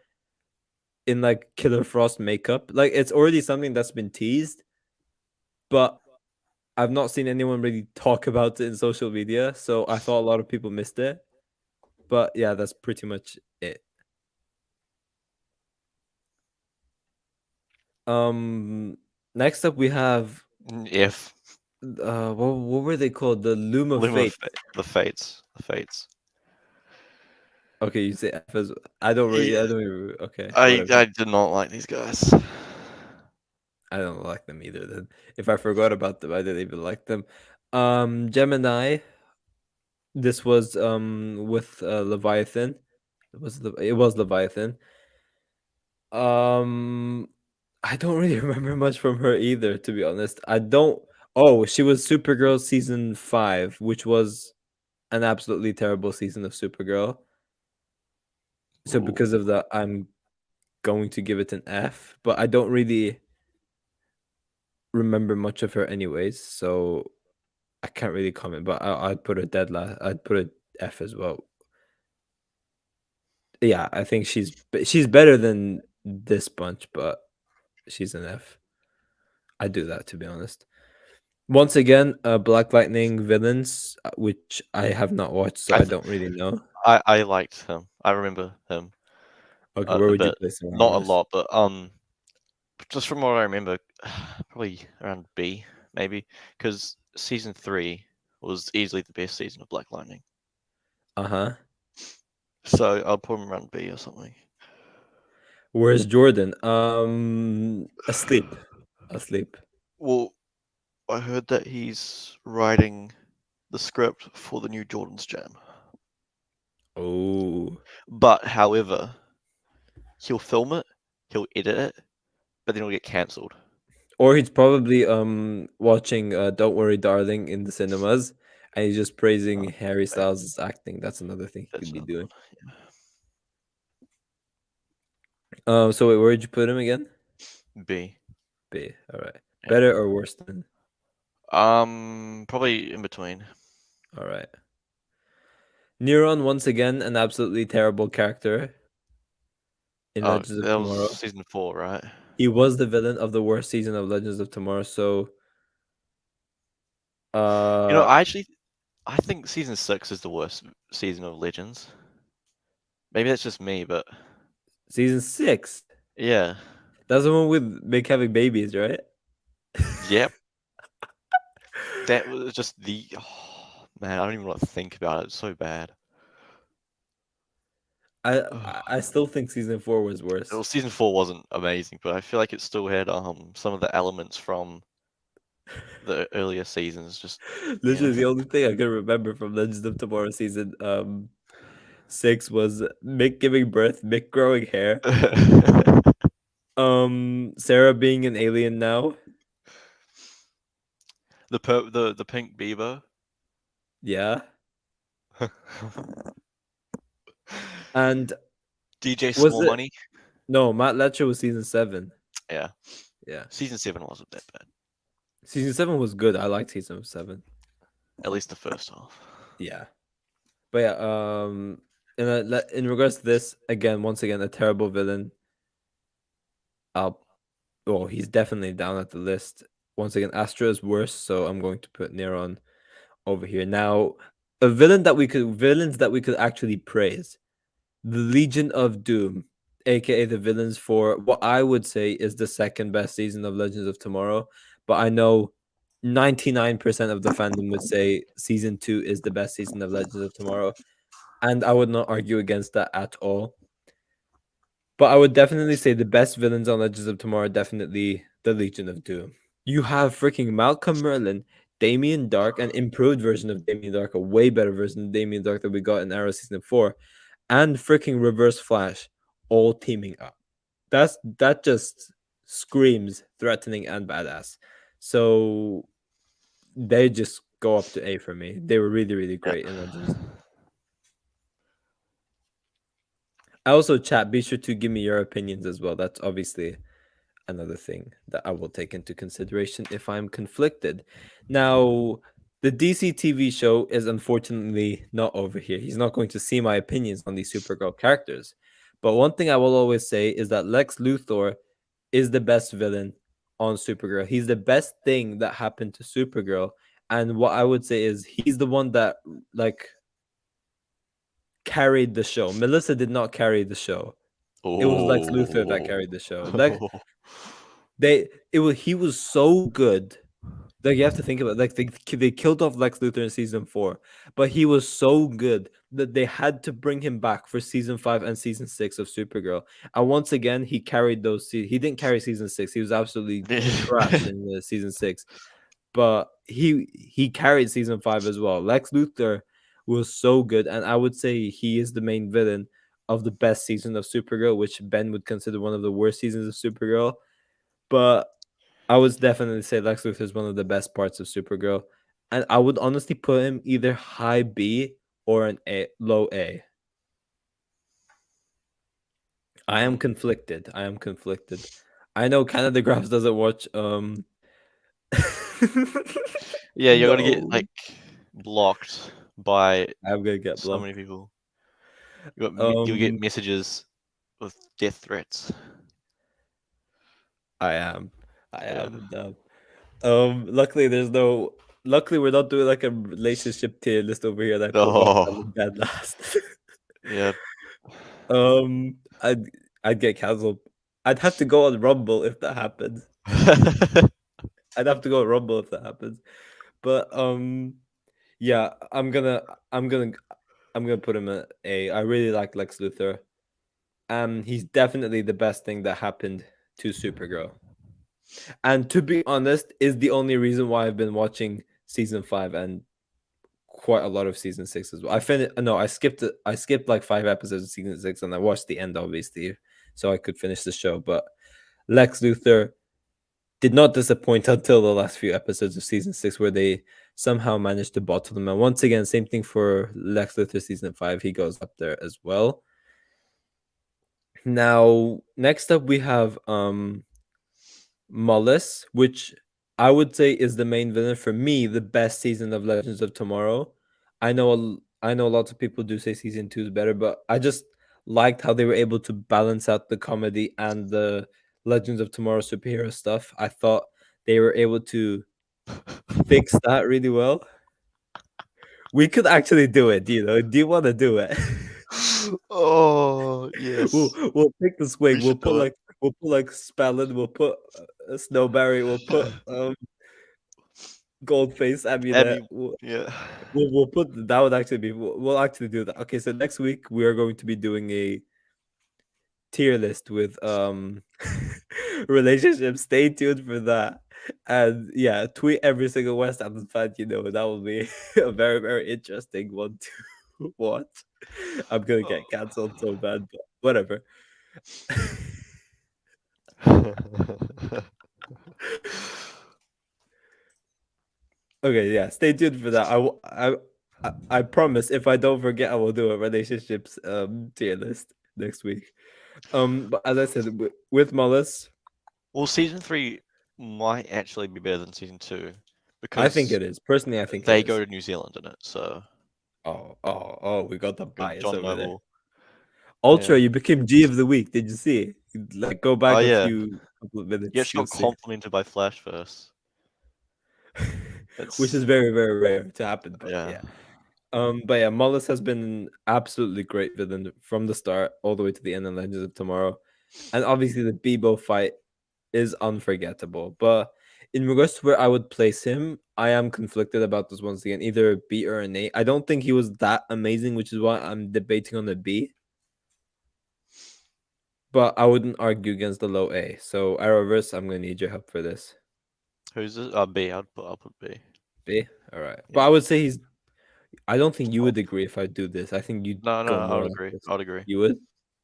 in like Killer Frost makeup. Like it's already something that's been teased, but I've not seen anyone really talk about it in social media. So I thought a lot of people missed it. But yeah, that's pretty much it. Next up we have F. what were they called? The Loom of Loom of Fate. the Fates. The Fates. Okay, you say F as I don't really okay, whatever. I did not like these guys. I don't like them either then. If I forgot about them, I didn't even like them. Gemini, this was with Leviathan. It was Leviathan. Um I don't really remember much from her either, to be honest. I don't Oh, she was Supergirl season 5, which was an absolutely terrible season of Supergirl. So Ooh. because of that, I'm going to give it an F, but I don't really remember much of her anyways, so I can't really comment, but I'd put her dead last. I'd put a F as well. Yeah, I think she's better than this bunch, but she's an F. I do that, to be honest. Once again, Black Lightning villains, which I have not watched, so I I th- don't really know. I liked him. I remember him Okay, where a would you bit. place him on our Not a list? lot, but just from what I remember, probably around B, maybe, because season 3 was easily the best season of Black Lightning. Uh-huh. So I'll put him around B or something. Where's Jordan? Asleep. Asleep. Well, I heard that he's writing the script for the new Jordan's Jam. Oh. But however, he'll film it, he'll edit it, but then it'll get cancelled. Or he's probably watching Don't Worry Darling in the cinemas, and he's just praising Harry Styles' acting. That's another thing he That's could be another doing. one. So wait, where'd you put him again? Yeah. B. B. All right. Yeah. Better or worse than? Probably in between. All right. Neuron, once again, an absolutely terrible character in Oh, Legends of that was Tomorrow. season 4, right? He was the villain of the worst season of Legends of Tomorrow. So, You know, uh, I think season 6 is the worst season of Legends. Maybe that's just me, but season 6. yeah. That's the one with Mick having babies, right? Yep. That was just the oh, man, I don't even want to think about it. It's so bad. I still think season 4 was worse. Well, season 4 wasn't amazing, but I feel like it still had some of the elements from the earlier seasons. Just Literally, yeah. the only thing I can remember from Legends of Tomorrow season 6 was Mick giving birth, Mick growing hair, Sarah being an alien now. The pink beaver. Yeah, and DJ was Small it Money. no Matt Letcher was season 7. Yeah. Yeah, Season 7 wasn't that bad. season 7 was good. I liked season 7. At least the first half. Yeah. But yeah, in regards to this, once again, a terrible villain. Well, he's definitely down at the list. Once again, Astra is worse, so I'm going to put Neron over here. Now, villains that we could actually praise. The Legion of Doom, aka the villains for what I would say is the second best season of Legends of Tomorrow. But I know 99% of the fandom would say season 2 is the best season of Legends of Tomorrow. And I would not argue against that at all. But I would definitely say the best villains on Legends of Tomorrow are definitely the Legion of Doom. You have freaking Malcolm Merlin, Damien Dark, an improved version of Damien Dark, a way better version of Damien Dark that we got in Arrow Season 4, and freaking Reverse Flash all teaming up. That just screams threatening and badass. So they just go up to A for me. They were really, really great in Legends. Also, chat, be sure to give me your opinions as well. That's obviously another thing that I will take into consideration if I'm conflicted. Now, the DCTV show is unfortunately not over here. He's not going to see my opinions on these Supergirl characters. But one thing I will always say is that Lex Luthor is the best villain on Supergirl. He's the best thing that happened to Supergirl. And what I would say is he's the one that carried the show. Melissa did not carry the show. It was Lex Luthor that carried the show. He was so good. Like you have to think about it. Like they killed off Lex Luthor in season 4, but he was so good that they had to bring him back for season 5 and season 6 of Supergirl. And once again, he carried those. He didn't carry season 6. He was absolutely trash in the season 6, but he carried season 5 as well. Lex Luthor was so good, and I would say he is the main villain of the best season of Supergirl, which Ben would consider one of the worst seasons of Supergirl. But I would definitely say Lex Luthor is one of the best parts of Supergirl, and I would honestly put him either high B or an A, low A. I am conflicted. I know Canada Graphs doesn't watch. Yeah, you're gonna get No. like blocked by I'm gonna get so blocked. many people. You'll get messages with death threats. I am. Yeah. Dumb. Luckily luckily we're not doing like a relationship tier list over here that I put Rock Oh, dead last. yeah. I'd get cancelled. I'd have to go on Rumble if that happens. I'd have to go on Rumble if that happens. But yeah, I'm gonna put him at A. I really like Lex Luthor. He's definitely the best thing that happened to Supergirl. And to be honest, is the only reason why I've been watching season 5 and quite a lot of season 6 as well. I skipped it. I skipped like 5 episodes of season 6 and I watched the end obviously so I could finish the show. But Lex Luthor did not disappoint until the last few episodes of season 6 where they somehow managed to bottle them. And once again, same thing for Lex Luthor season 5. He goes up there as well. Now, next up we have Mullis, which I would say is the main villain for me, the best season of Legends of Tomorrow. I know lots of people do say season 2 is better, but I just liked how they were able to balance out the comedy and the Legends of Tomorrow superhero stuff. I thought they were able to fix that really well. We could actually do it, do you want to do it? Oh, yes. We'll pick the swing. We We'll should put do it. like Spellin. We'll put Snowberry. We'll put Goldface. I mean, Abby, yeah. we'll put that would actually be. We'll actually do that. Okay, so next week we are going to be doing a tier list with relationships. Stay tuned for that. And yeah, tweet every single West Ham fan you know. That will be a very, very interesting one to watch. I'm gonna get cancelled so bad, but whatever. Okay, yeah, stay tuned for that. I promise if I don't forget, I will do a relationships tier list next week. But as I said, with Mullis, Well, season 3 might actually be better than season 2 I think because it is. Personally, I think it they go is. to New Zealand in it. So Oh, we got the good bias John over there. Noble. Ultra, Yeah. you became G of the week. Did you see? Like, go Oh back a yeah. few couple of You minutes, actually you'll got see. complimented by Flashverse. Which is It's very, very rare to happen, but yeah. yeah. But yeah, Mullis has been an absolutely great villain from the start all the way to the end in Legends of Tomorrow. And obviously the Bebo fight is unforgettable. But in regards to where I would place him, I am conflicted about this once again. Either a B or an A. I don't think he was that amazing, which is why I'm debating on the B. But I wouldn't argue against the low A. So Arrowverse, I'm gonna need your help for this. Who's this? B. I'll put B. B? Alright. But Yeah. I would say he's I don't think you Top. would agree if I do this. I think you'd No, go I more would like agree. this. I'd agree. You would?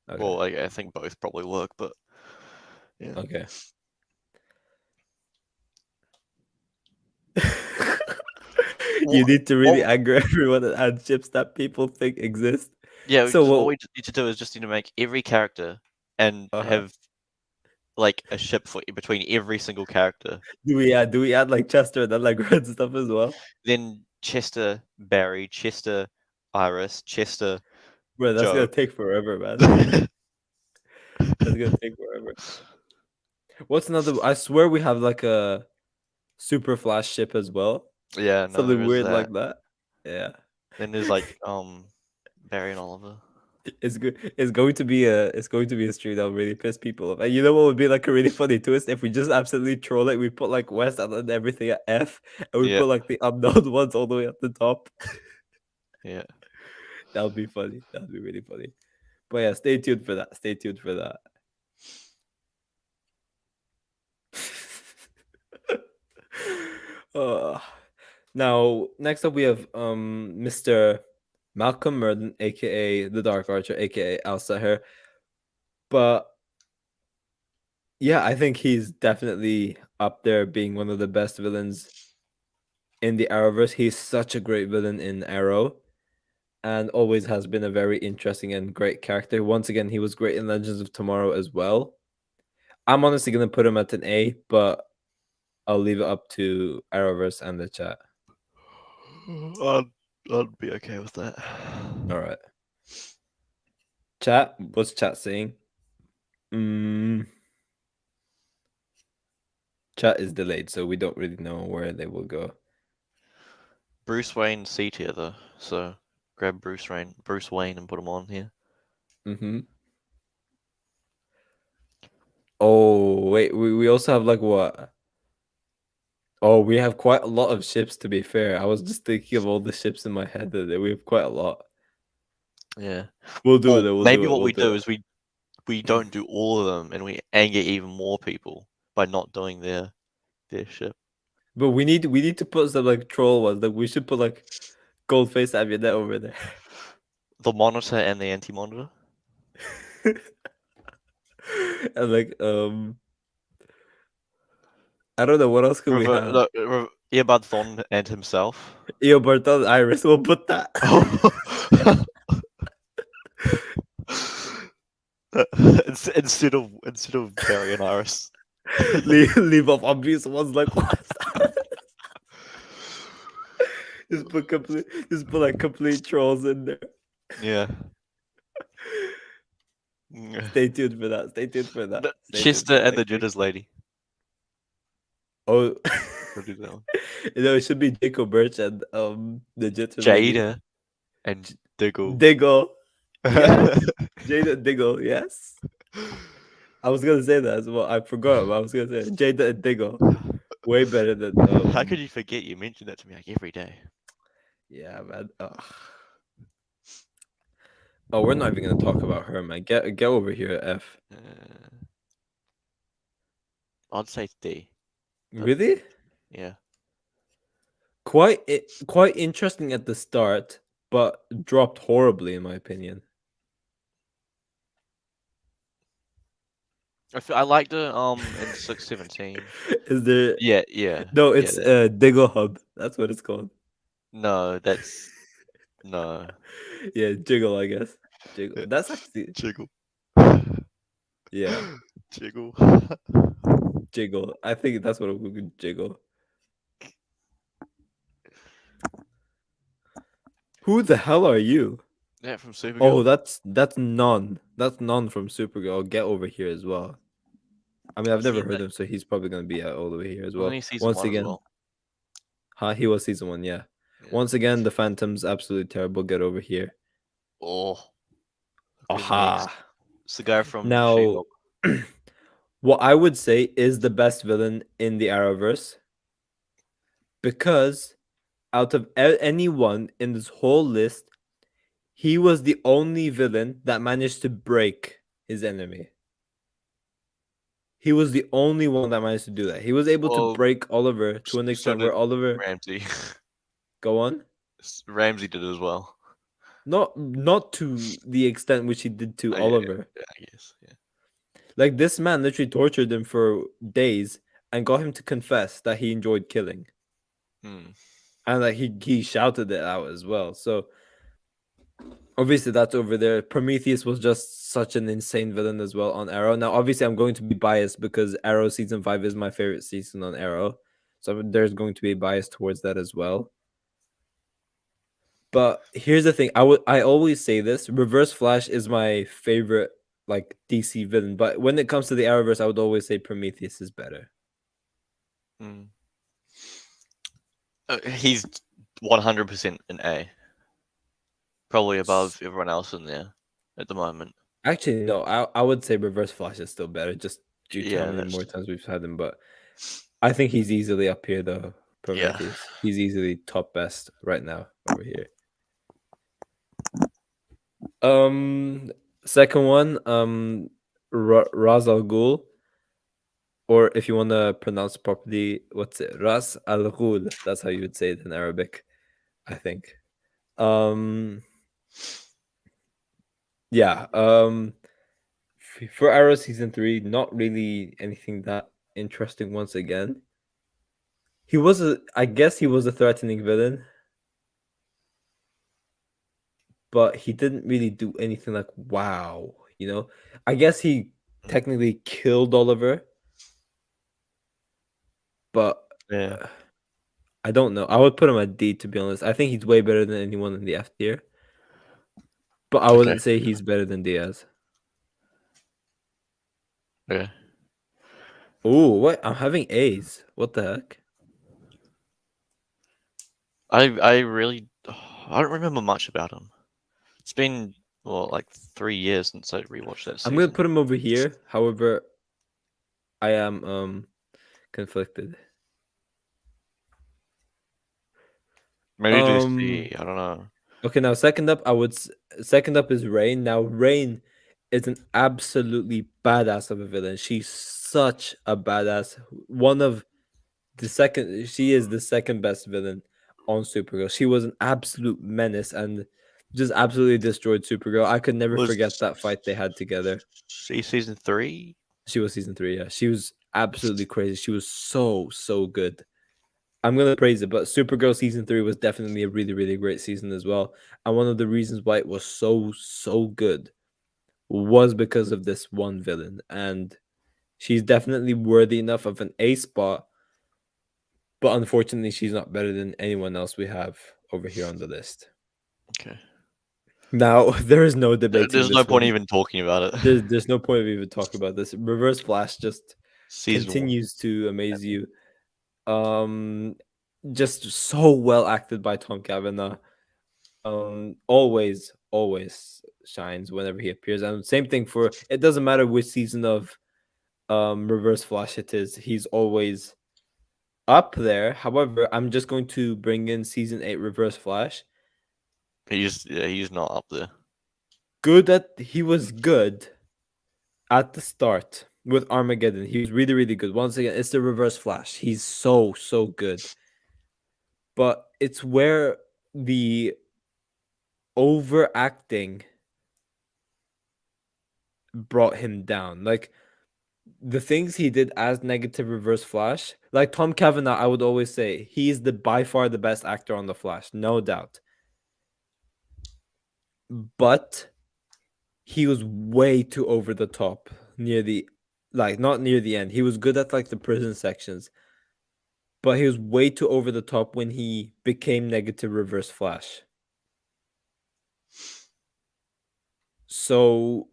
Okay. Well, I think both probably work, but yeah. Okay. You What? need to really What? anger everyone and add chips that people think exist. Yeah, So because what what? we need to do is just need to make every character and Uh-huh. have like a ship for between every single character. Do we add like Chester and then like red stuff as well? Then Chester, Barry, Chester, Iris, Chester, Bro, that's Joe. gonna take forever, man. That's gonna take forever. What's another? I swear we have like a super flash ship as well. Yeah, no, there Something is weird that. like that. Yeah. Then there's like Barry and Oliver. It's good. It's going to be a stream that will really piss people off. And you know what would be like a really funny twist if we just absolutely troll it. We put like West and then everything at F, and we Yeah, put like the unknown ones all the way at the top. yeah. That would be funny. That would be really funny. But yeah, stay tuned for that. Stay tuned for that. uh, Now, next up we have Mr. Malcolm Murden, aka the Dark Archer, aka Alsaher. But yeah, I think he's definitely up there being one of the best villains in the Arrowverse. He's such a great villain in Arrow and always has been a very interesting and great character. Once again, he was great in Legends of Tomorrow as well. I'm honestly going to put him at an A, but I'll leave it up to Arrowverse and the chat. I'd be okay with that. All right. Chat, what's chat saying? Chat is delayed, so we don't really know where they will go. Bruce Wayne C tier though, so grab Bruce Wayne and put him on here. Oh, wait, we also have like what? Oh, we have quite a lot of ships, to be fair. I was just thinking of all the ships in my head that we have quite a lot. Yeah. We'll do it. Well, We'll maybe do it. what We'll we do do it. is we don't do all of them, and we anger even more people by not doing their ship. But we need to put some like troll ones. Like we should put like Goldface Amunet over there. The Monitor and the Anti-Monitor. And like I don't know what else could we have. Earbud Thawne and himself. Eo Bartel Iris. We'll put that. instead of Barry and Iris. leave off obvious ones like what? Just put like complete trolls in there. Yeah. Stay tuned for that. Stay tuned for that. Chester and the Judas lady. Oh, We'll do that one. it should be Jacob Birch and the Jitter lady. Jada and Diggle. Diggle. Yes. Jada and Diggle, yes. I was gonna say that as well. I forgot. But I was gonna say Jada and Diggle. Way better than How could you forget? You mention that to me like every day. Yeah, man. Oh, we're not even gonna talk about her, man. Get over here, F. I'd say D. Really? Yeah. Quite interesting at the start, but dropped horribly in my opinion. I liked her in 617. Is there? Yeah. No, it's Diggle Hub. That's what it's called. No, that's no. Yeah, Jiggle, I guess. Jiggle. That's actually Jiggle. Yeah. Jiggle. Jiggle. I think that's what we could Jiggle. Who the hell are you? Yeah, from Oh, Supergirl. that's none. That's none from Supergirl. Get over here as well. I mean, I've I've never seen heard that. him, so he's probably gonna be all the way here as Wasn't well. he season Once one as again, well? huh? He was season 1, yeah. Yeah. Once again, the Phantom's absolutely terrible. Get over here. Oh, look who's next. Aha. It's the guy from Now, She-Hulk. what I would say is the best villain in the Arrowverse because out of anyone in this whole list, he was the only villain that managed to break his enemy. He was the only one that managed to do that. He was able to Well, break Oliver to an so extent did where Oliver Ramsey. go on. Ramsey did as well. Not to the extent which he did to Oh, yeah, Oliver. yeah, I guess. Yeah. Like this man literally tortured him for days and got him to confess that he enjoyed killing. Hmm. And like he shouted it out as well. So obviously that's over there. Prometheus was just such an insane villain as well on Arrow. Now obviously I'm going to be biased because Arrow season 5 is my favorite season on Arrow. So there's going to be a bias towards that as well. But here's the thing. I always say this. Reverse Flash is my favorite like DC villain. But when it comes to the Arrowverse, I would always say Prometheus is better. Hmm. He's 100% an A. Probably above everyone else in there at the moment. Actually, no, I would say Reverse Flash is still better, just due to how Yeah, many more that's times we've had him. But I think he's easily up here though. yeah. Prometheus. He's easily top best right now over here. Second one, Raz Al Ghul, or if you want to pronounce it properly, what's it? Ras Al Ghul. That's how you would say it in Arabic, I think. Um, yeah. For Arrow season 3, not really anything that interesting once again. I guess he was a threatening villain, but he didn't really do anything like wow, you know? I guess he technically killed Oliver, but Yeah. uh, I don't know. I would put him at D to be honest. I think he's way better than anyone in the F tier, but I Okay. wouldn't say he's better than Diaz. Okay. Oh, what? I'm having A's. What the heck? I really I don't remember much about him. It's been like 3 years since I rewatched that I'm gonna season. put him over here. However, I am conflicted. Maybe Um DC. I don't know. Okay, now second up is Rain. Now Rain is an absolutely badass of a villain. She's such a badass. She is the second best villain on Supergirl. She was an absolute menace and just absolutely destroyed Supergirl. I could never Was forget that fight they had together. she season 3? She was season 3, yeah. She was absolutely crazy. She was so good. I'm gonna praise it, but Supergirl season 3 was definitely a really great season as well. And one of the reasons why it was so good was because of this one villain, and she's definitely worthy enough of an A spot. But unfortunately, she's not better than anyone else we have over here on the list. Okay. Now there is no debating There's no this point one. even talking about it. There's no point of even talking about this. Reverse Flash just Season 1. continues to amaze you. Um, just so well acted by Tom Cavanaugh. Always shines whenever he appears. And same thing for it doesn't matter which season of Reverse Flash it is, he's always up there. However, I'm just going to bring in season 8 Reverse Flash. He's not up there. He was good at the start with Armageddon. He was really good. Once again, it's the Reverse Flash. He's so good. But it's where the overacting brought him down. Like the things he did as negative Reverse Flash, like Tom Cavanaugh, I would always say he's the by far the best actor on the Flash, no doubt. But he was way too over the top near the not near the end. He was good at like the prison sections, but he was way too over the top when he became negative Reverse Flash. So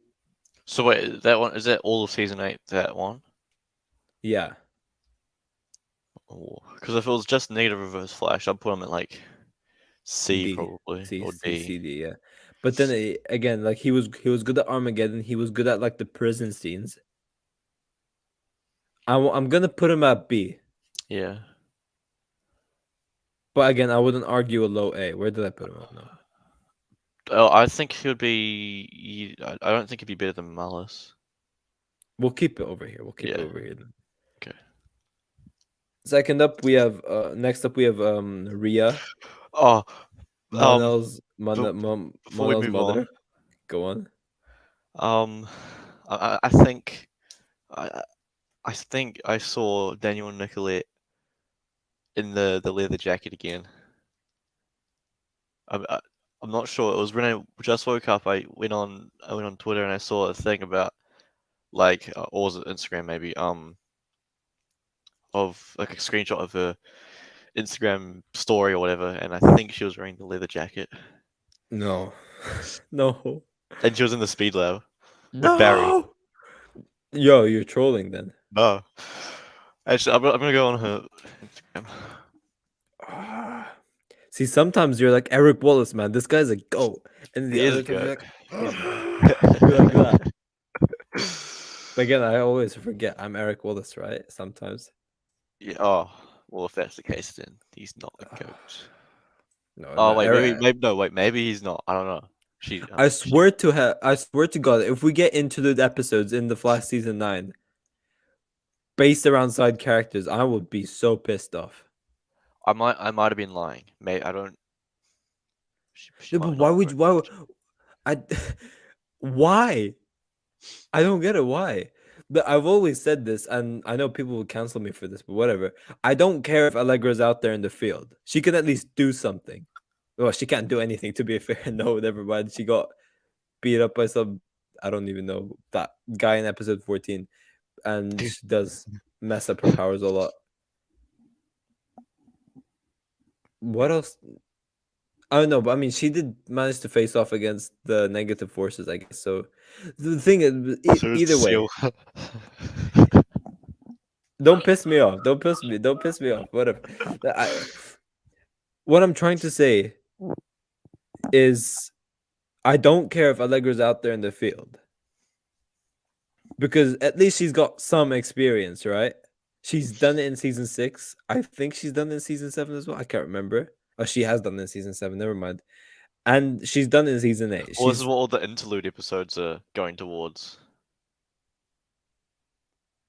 So wait, that one is that all of season 8? That one? yeah, Because if it was just negative reverse flash, I'd put him at like C D, probably C, or C, D. C, D. Yeah, but then again, like he was good at Armageddon. He was good at like the prison scenes. I'm gonna put him at B. Yeah. But again, I wouldn't argue a low A. Where did I put him? Oh no. Oh, I think he would be. I don't think he'd be better than Malice. We'll keep it over here. We'll keep it Yeah. over here then. Okay. Second up, we have next up we have Ria, Oh, um, be- before we Monel's move on, mother. Go on. um, I think I I think I saw Daniel Nicolette in the leather jacket again. I, I'm not sure. It was when I just woke up. I went on Twitter and I saw a thing about like or was it Instagram maybe of like a screenshot of her Instagram story or whatever, and I think she was wearing the leather jacket, No. No. and she was in the speed lab with Barry. No. Yo, you're trolling then. No, actually, I'm gonna go on her Instagram. Ah. See, sometimes you're like Eric Wallace, man. This guy's a goat, and the He is other a times you're goat. like, He's a you're like that. goat. Again, I always forget I'm Eric Wallace, right? Sometimes. Yeah. Oh, well, if that's the case, then he's not a goat. No, Oh no, wait, Eric. maybe he's not. I don't know. I swear to God, if we get into the episodes in the Flash season 9 based around side characters, I would be so pissed off. I might have been lying. May I don't. She No, but might why not would have. you, I why? I don't get it. Why? But I've always said this, and I know people will cancel me for this, but whatever. I don't care if Allegra's out there in the field. She can at least do something. Well, she can't do anything to be fair. No, never mind. She got beat up by some, I don't even know, that guy in episode 14, and she does mess up her powers a lot. What else? I don't know, but I mean, she did manage to face off against the negative forces, I guess. So the thing is, So it's either way, Seal. don't piss me off. Don't piss me off. Whatever. What I'm trying to say is, I don't care if Allegra's out there in the field because at least she's got some experience, right? She's done it in season 6. I think she's done it in season 7 as well. I can't remember. Oh, she has done it in season 7. Never mind. And she's done it in season 8. Well, this is She's what all the interlude episodes are going towards.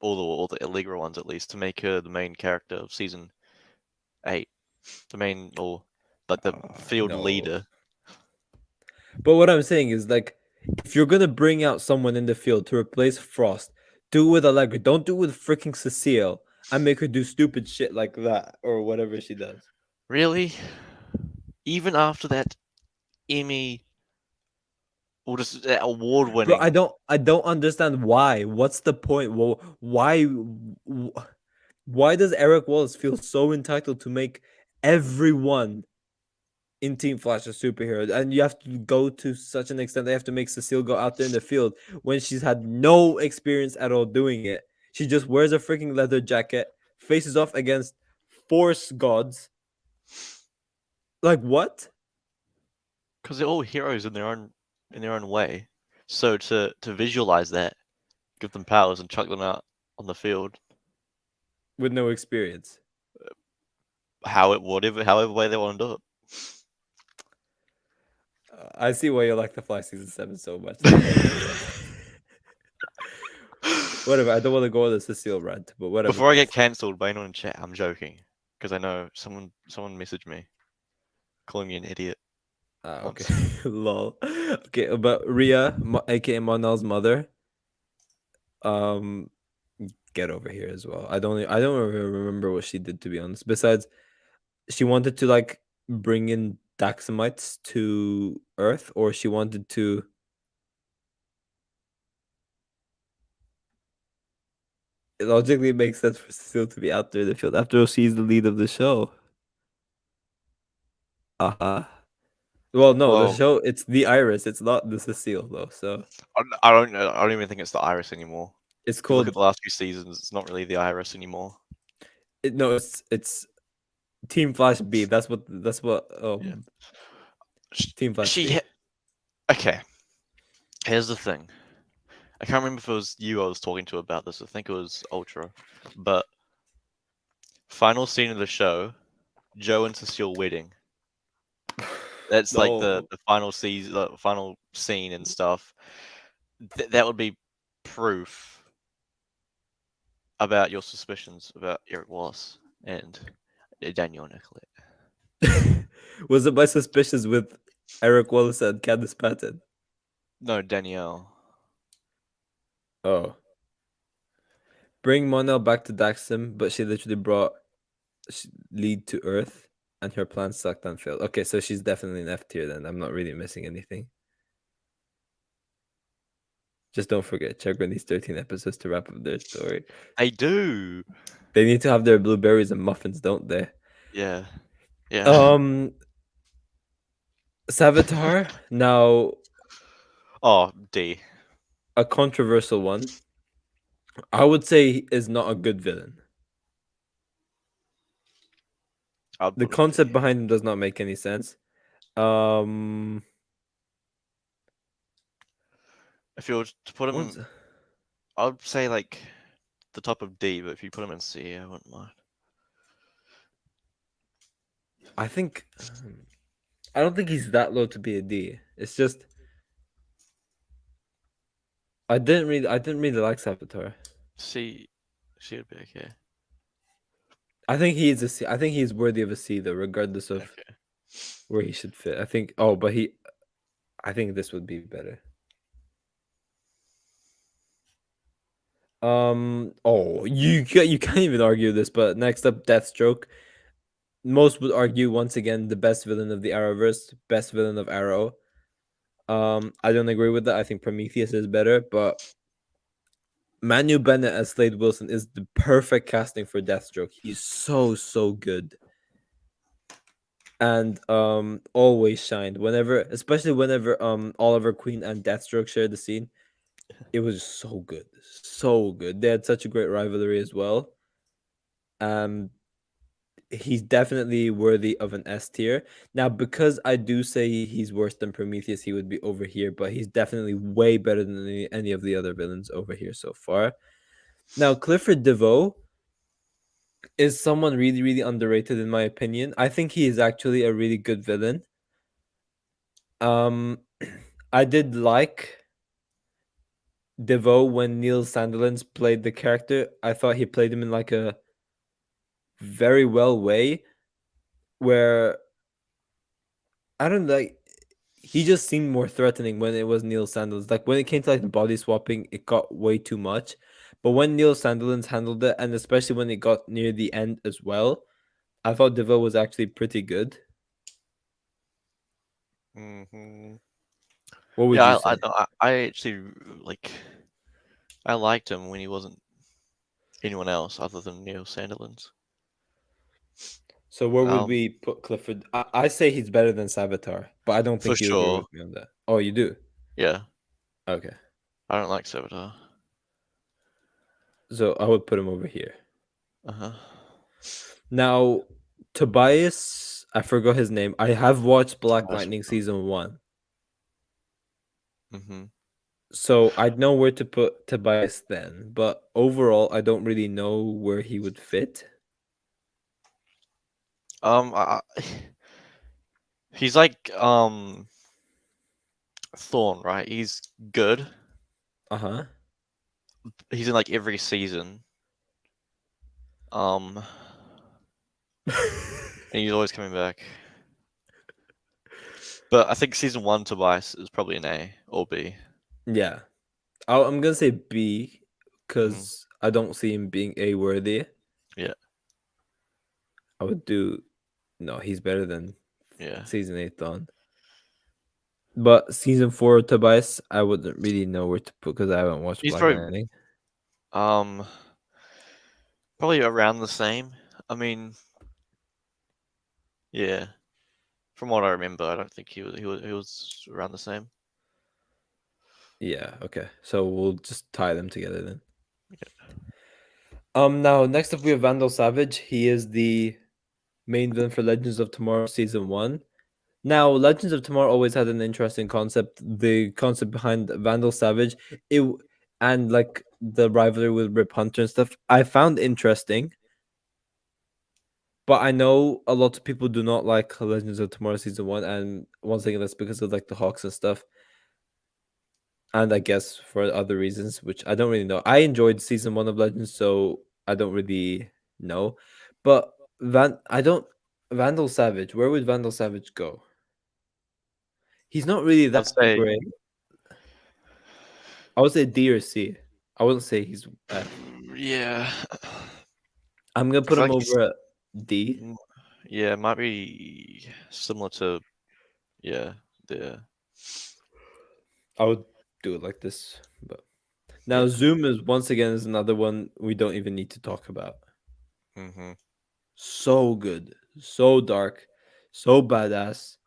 All the Allegra ones, at least, to make her the main character of season 8, the main or like the field no. leader. But what I'm saying is, like, if you're gonna bring out someone in the field to replace Frost, do it with Allegra. Don't do it with freaking Cecile and make her do stupid shit like that or whatever she does. Really? Even after that Emmy or just that Bro, award-winning. I don't understand why. What's the point? Well, why does Eric Wallace feel so entitled to make everyone in Team Flash a superhero? And you have to go to such an extent they have to make Cecile go out there in the field when she's had no experience at all doing it. She just wears a freaking leather jacket, faces off against force gods. Like what? Because they're all heroes in their own way. So to visualize that, give them powers and chuck them out on the field, With no experience. however way they want to do it. I see why you like the Flash season 7 so much. Whatever. I don't want to go on the Cecile rant, but whatever. Before I get cancelled by anyone in chat, I'm joking because I know someone messaged me calling me an idiot. Okay. Lol. Okay, but Ria, aka Monel's mother, um, get over here as well. I don't even remember what she did, to be honest. Besides, she wanted to like bring in Daxamites to Earth, or she wanted to. It logically makes sense for Cecile to be out there in the field. After all, she's the lead of the show. Uh huh. Well, no, the Well, show it's the Iris. It's not the Cecile though. So I don't know. I don't even think it's the Iris anymore. it's If you look at called the last few seasons, it's not really the Iris anymore. no. It's Team Flash B. That's what Yeah. Team Flash She. B. Okay. Here's the thing. I can't remember if it was you I was talking to about this. I think it was Ultra. But final scene of the show, Joe and Cecile wedding. That's like No. the final season, the final scene and stuff. That would be proof about your suspicions about Eric Wallace and Daniel Nicolette. Was it my suspicions with Eric Wallace and Candice Patton? No, Danielle. Oh. Bring Monel back to Daxam, but she literally brought Lead to Earth, and her plan sucked and failed. Okay, so she's definitely an F tier then. I'm not really missing anything. Just don't forget, check on these 13 episodes to wrap up their story. They do. They need to have their blueberries and muffins, don't they? Yeah. Yeah. Savitar, now Oh, D. a controversial one. I would say is not a good villain. I'd The put him concept D. behind him does not make any sense. Um, If you were to put what's, him, I'd say like the top of D, but if you put him in C, I wouldn't mind. I think I don't think he's that low to be a D. It's just I didn't really like Savitar. C, C would be okay. I think he is a C. I think he's worthy of a C though, regardless of Okay. where he should fit. I think. Oh, but I think this would be better. Oh, you can't even argue this. But next up, Deathstroke. Most would argue once again the best villain of the Arrowverse, best villain of Arrow. I don't agree with that. I think Prometheus is better, but Manu Bennett as Slade Wilson is the perfect casting for Deathstroke. He's so good. And always shined whenever, especially whenever Oliver Queen and Deathstroke shared the scene. It was so good. So good. They had such a great rivalry as well. Um he's definitely worthy of an S tier. Now, because I do say he's worse than Prometheus, he would be over here, but he's definitely way better than any of the other villains over here so far. Now, Clifford DeVoe is someone really underrated in my opinion. I think he is actually a really good villain. I did like DeVoe when Neil Sandilands played the character. I thought he played him in like a very well way where I don't like he just seemed more threatening when it was Neil Sandilands. Like when it came to like the body swapping, it got way too much. But when Neil Sandilands handled it, and especially when it got near the end as well, I thought DeVoe was actually pretty good. Mm-hmm. What would you Yeah, say? I actually like. I liked him when he wasn't anyone else other than Neil Sandilands. So where would Um, we put Clifford? I say he's better than Savitar, but I don't for think you agree sure. with me on that. Oh, you do? Yeah, Okay. I don't like Saboteur. So I would put him over here. Uh-huh. Now, Tobias, I forgot his name. I have watched Black Tobias Lightning Funke. season 1. Mm-hmm. So I'd know where to put Tobias then, but overall, I don't really know where he would fit. I, he's like Thawne, right? He's good. Uh huh. He's in like every season. And he's always coming back. But I think season 1 Tobias is probably an A or B. Yeah, I'm gonna say B Mm-hmm. because I don't see him being A worthy. Yeah. I would do no. He's better than Yeah. season 8 on. But season 4 Tobias, I wouldn't really know where to put because I haven't watched He's Black probably Lightning. um probably around the same. I mean, yeah. From what I remember, I don't think he was around the same. Yeah, okay. So we'll just tie them together then. Now next up we have Vandal Savage. He is the main villain for Legends of Tomorrow season 1. Now, Legends of Tomorrow always had an interesting concept. The concept behind Vandal Savage, and like the rivalry with Rip Hunter and stuff, I found interesting. But I know a lot of people do not like Legends of Tomorrow season 1, and once again that's because of like the Hawks and stuff. And I guess for other reasons, which I don't really know. I enjoyed season 1 of Legends, so I don't really know. But Vandal Savage, where would Vandal Savage go? He's not really I'd that say great. I would say D or C. I wouldn't say he's F. yeah. I'm gonna I put feel him like over at D. yeah, it might be similar to yeah the I would do it like this. But now yeah. Zoom is once again is another one we don't even need to talk about. Mm-hmm. So good, so dark, so badass.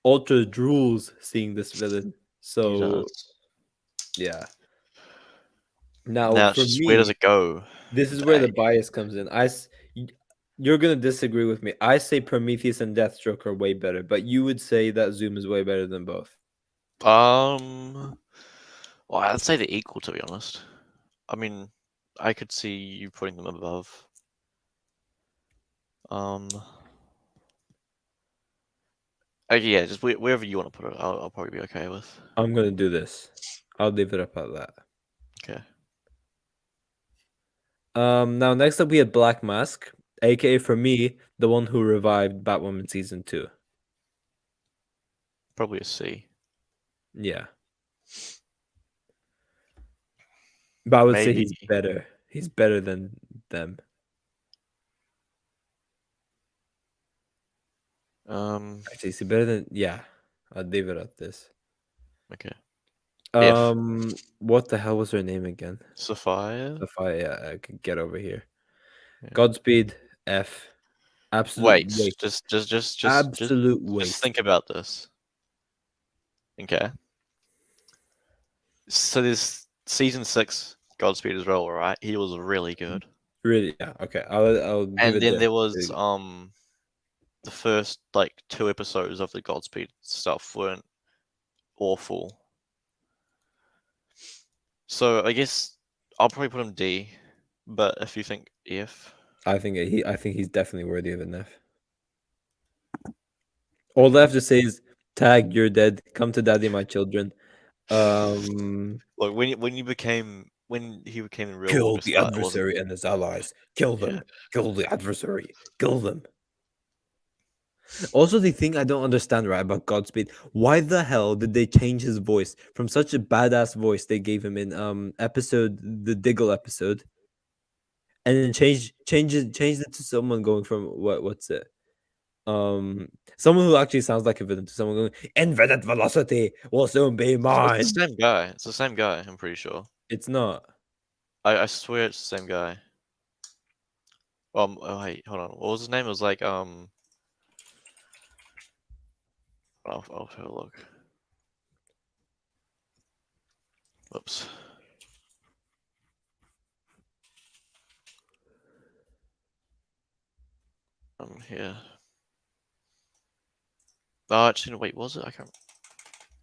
Ultra drools seeing this villain. He So does. yeah. Now Now it's for just where does me, it go? this is where A. the bias comes in. You're gonna disagree with me. I say Prometheus and Deathstroke are way better, but you would say that Zoom is way better than both. Well, I'd say they're equal to be honest. I mean, I could see you putting them above. Um, okay, yeah, just wherever you want to put it, I'll probably be okay with. I'm gonna do this. I'll leave it up at that. Okay, Now next up we had Black Mask, aka for me, the one who revived Batwoman season 2. probably a C. Yeah. But I would say Maybe. he's better. He's better than them. Actually, is he better than I'll leave it at this. Okay. F. What the hell was her name again? Sapphire. Sophia, I could get over here. Yeah. Godspeed, F. Absolute Wait, waste. Absolute just waste. think about this. Okay. So there's season 6, Godspeed as well, right? He was really good. Really, yeah. Okay, I'll give And it then there. there was the first like 2 episodes of the Godspeed stuff weren't awful. So I guess I'll probably put him D, but if you think F, I think he's definitely worthy of an F. All I have to say is tag, you're dead. Come to daddy, my children. like when he became in real Kill August, the that wasn't adversary and his allies. Kill yeah. them. Kill the adversary. Kill them. Also, the thing I don't understand right about Godspeed, why the hell did they change his voice from such a badass voice they gave him in the Diggle episode, and then change it to someone going from what's it? Someone who actually sounds like a villain to someone going, infinite velocity will soon be It's the mine. same guy. It's the same guy. I'm pretty sure. It's not. I swear it's the same guy. Oh wait, hold on. What was his name? It was like I'll have a look. Whoops. Here. Oh, actually, no, wait, was it? I can't.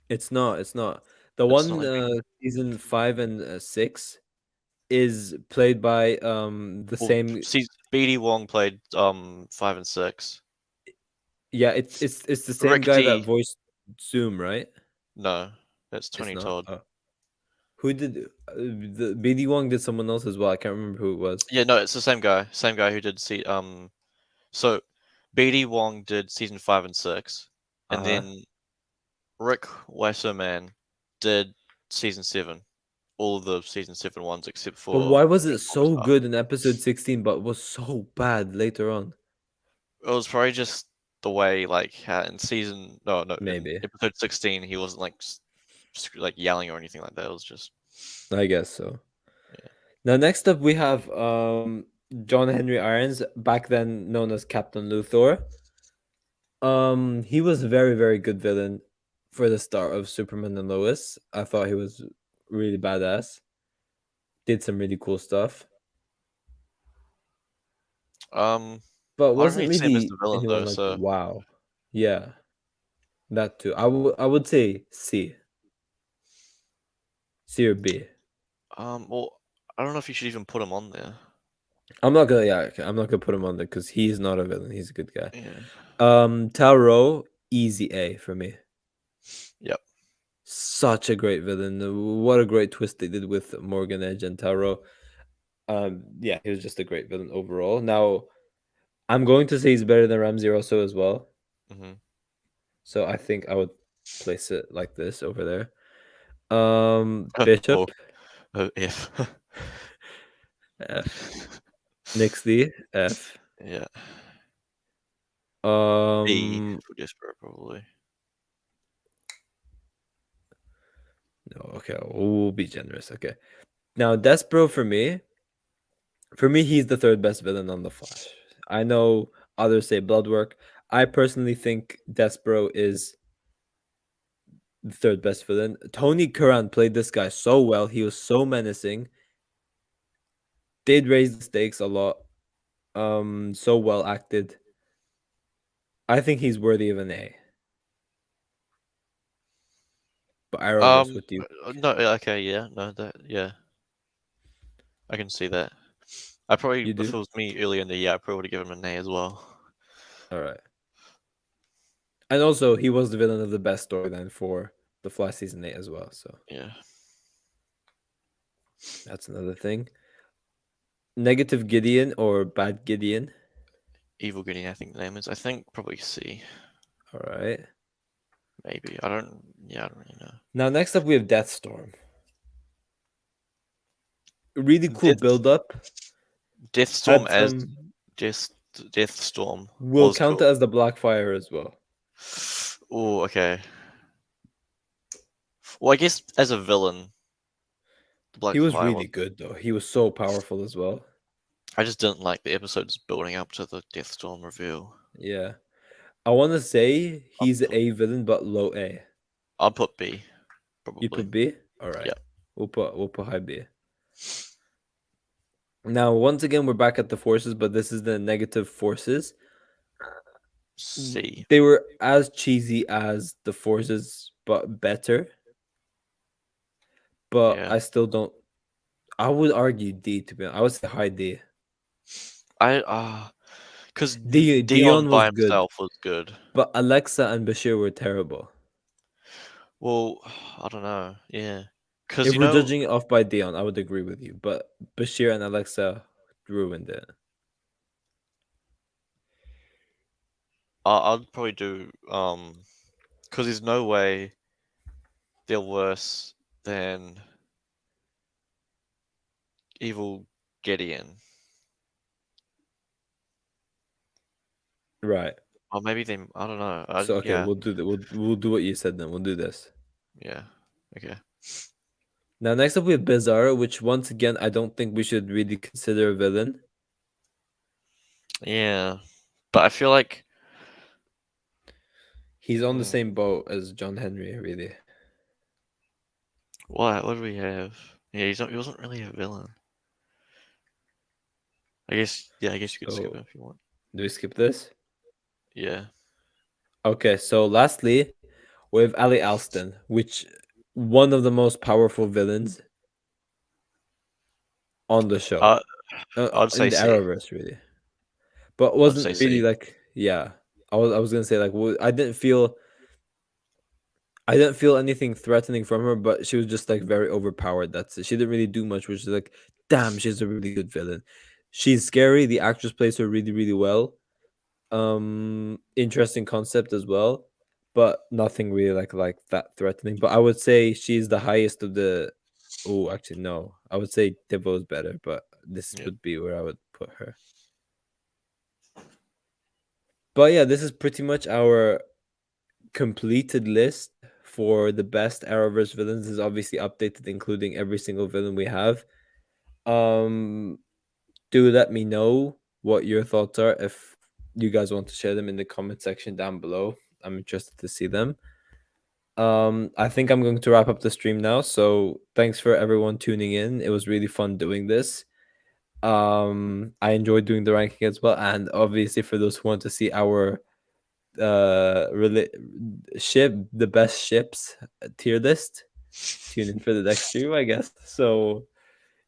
It's not. It's not. The It's one not. season 5 and 6 is played by the Well, same. see, BD Wong played 5 and 6. Yeah, it's the same Rick guy that D. voiced Zoom, right? No, that's It's Tony not. Todd. Oh. Who did the BD Wong did someone else as well. I can't remember who it was. Yeah, no, it's the same guy. Same guy who did So BD Wong did season 5 and 6, and Uh-huh. then Rick Wasserman did season 7. All of the season 7 ones except But for why was Rick it Wong so stuff. good in episode 16 but was so bad later on? It was probably just the way, like, in season in Maybe. episode 16 he wasn't like yelling or anything like that. It was just I guess so. yeah. Now next up we have John Henry Irons, back then known as Captain Luthor. He was a very, very good villain for the start of Superman and Lois. I thought he was really badass. Did some really cool stuff, Um, but I don't wasn't really see him as the really villain anyone though, like so wow. Yeah, that too. I would say C or B. well, I don't know if you should even put him on there. I'm not gonna yeah, okay, I'm not gonna put him on there because he's not a villain. He's a good guy. Yeah. Taro, easy A for me. Yep. Such a great villain. What a great twist they did with Morgan Edge and Taro. Yeah, he was just a great villain overall. Now, I'm going to say he's better than Ramsey Russo as well. Mhm. So I think I would place it like this over there. Oh, Bishop, F. F. Nick Lee, F. Yeah. B Um, for Desperate probably. no, okay, we'll be generous. Okay. Now, Despero for me, he's the third best villain on the Flash. I know others say Bloodwork. I personally think Despero is the third best villain. Tony Curran played this guy so well. He was so menacing. Did raise the stakes a lot. So well acted. I think he's worthy of an A. But Arrowverse, what do you think? No, okay, yeah, no, yeah, I can see that. I probably, You if do? it was me earlier in the year, I probably would have given him an A as well. All right. And also, he was the villain of the best storyline for the Flash season 8 as well. So Yeah. that's another thing. Negative Gideon or bad Gideon? Evil Gideon, I think the name is. I think probably C, All right. maybe. I don't. Yeah, I don't really know. Now, next up, we have Deathstorm. Really cool Death, build up. Deathstorm Had as some. Death, Deathstorm Will was count it cool. as the Blackfire as well. Oh, okay. Well, I guess as a villain, the He was Blackfire really one. good though. He was so powerful as well. I just didn't like the episodes building up to the Deathstorm reveal. Yeah. I want to say I'll he's put, a villain, but low A. I'll put B, You probably. put B? All right. Yeah. We'll put high B. Now, once again, we're back at the forces, but this is the negative forces. C. They were as cheesy as the forces, but better. But Yeah. I still don't. I would argue D to be honest. I would say high D. Because Dion Dion by was good, himself was good. but Alexa and Bashir were terrible. Well, I don't know. Yeah, because If we're judging it off by Dion, I would agree with you. But Bashir and Alexa ruined it. I'd probably do because there's no way they're worse than Evil Gideon. Right. Or maybe they. I don't know. So okay, Yeah. we'll do that. We'll do what you said then. We'll do this. Yeah. Okay. Now next up we have Bizarro, which once again I don't think we should really consider a villain. Yeah, but I feel like He's on the same boat as John Henry, really. what do we have? Yeah, he wasn't really a villain. I guess. Yeah, I guess you could skip it So if you want. do we skip this? Yeah. Okay, so lastly, we have Ali Alston, which one of the most powerful villains on the show. I'd In say the C. Arrowverse, really. But I'd say wasn't really C. like yeah. I was gonna say like I didn't feel anything threatening from her, but she was just like very overpowered. That's it. She didn't really do much, which is like, damn, she's a really good villain. She's scary. The actress plays her really, really well. Interesting concept as well, but nothing really like that threatening. But I would say she's the highest of the. Oh, actually, no. I would say Devo's better, but this Yep. would be where I would put her. But yeah, this is pretty much our completed list for the best Arrowverse villains. This is obviously updated, including every single villain we have. Um, do let me know what your thoughts are. If you guys want to share them in the comment section down below. I'm interested to see them. I think I'm going to wrap up the stream now. So thanks for everyone tuning in. It was really fun doing this. I enjoyed doing the ranking as well, and obviously for those who want to see our the best ships tier list, tune in for the next stream, I guess. So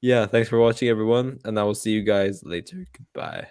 yeah, thanks for watching everyone, and I will see you guys later. Goodbye.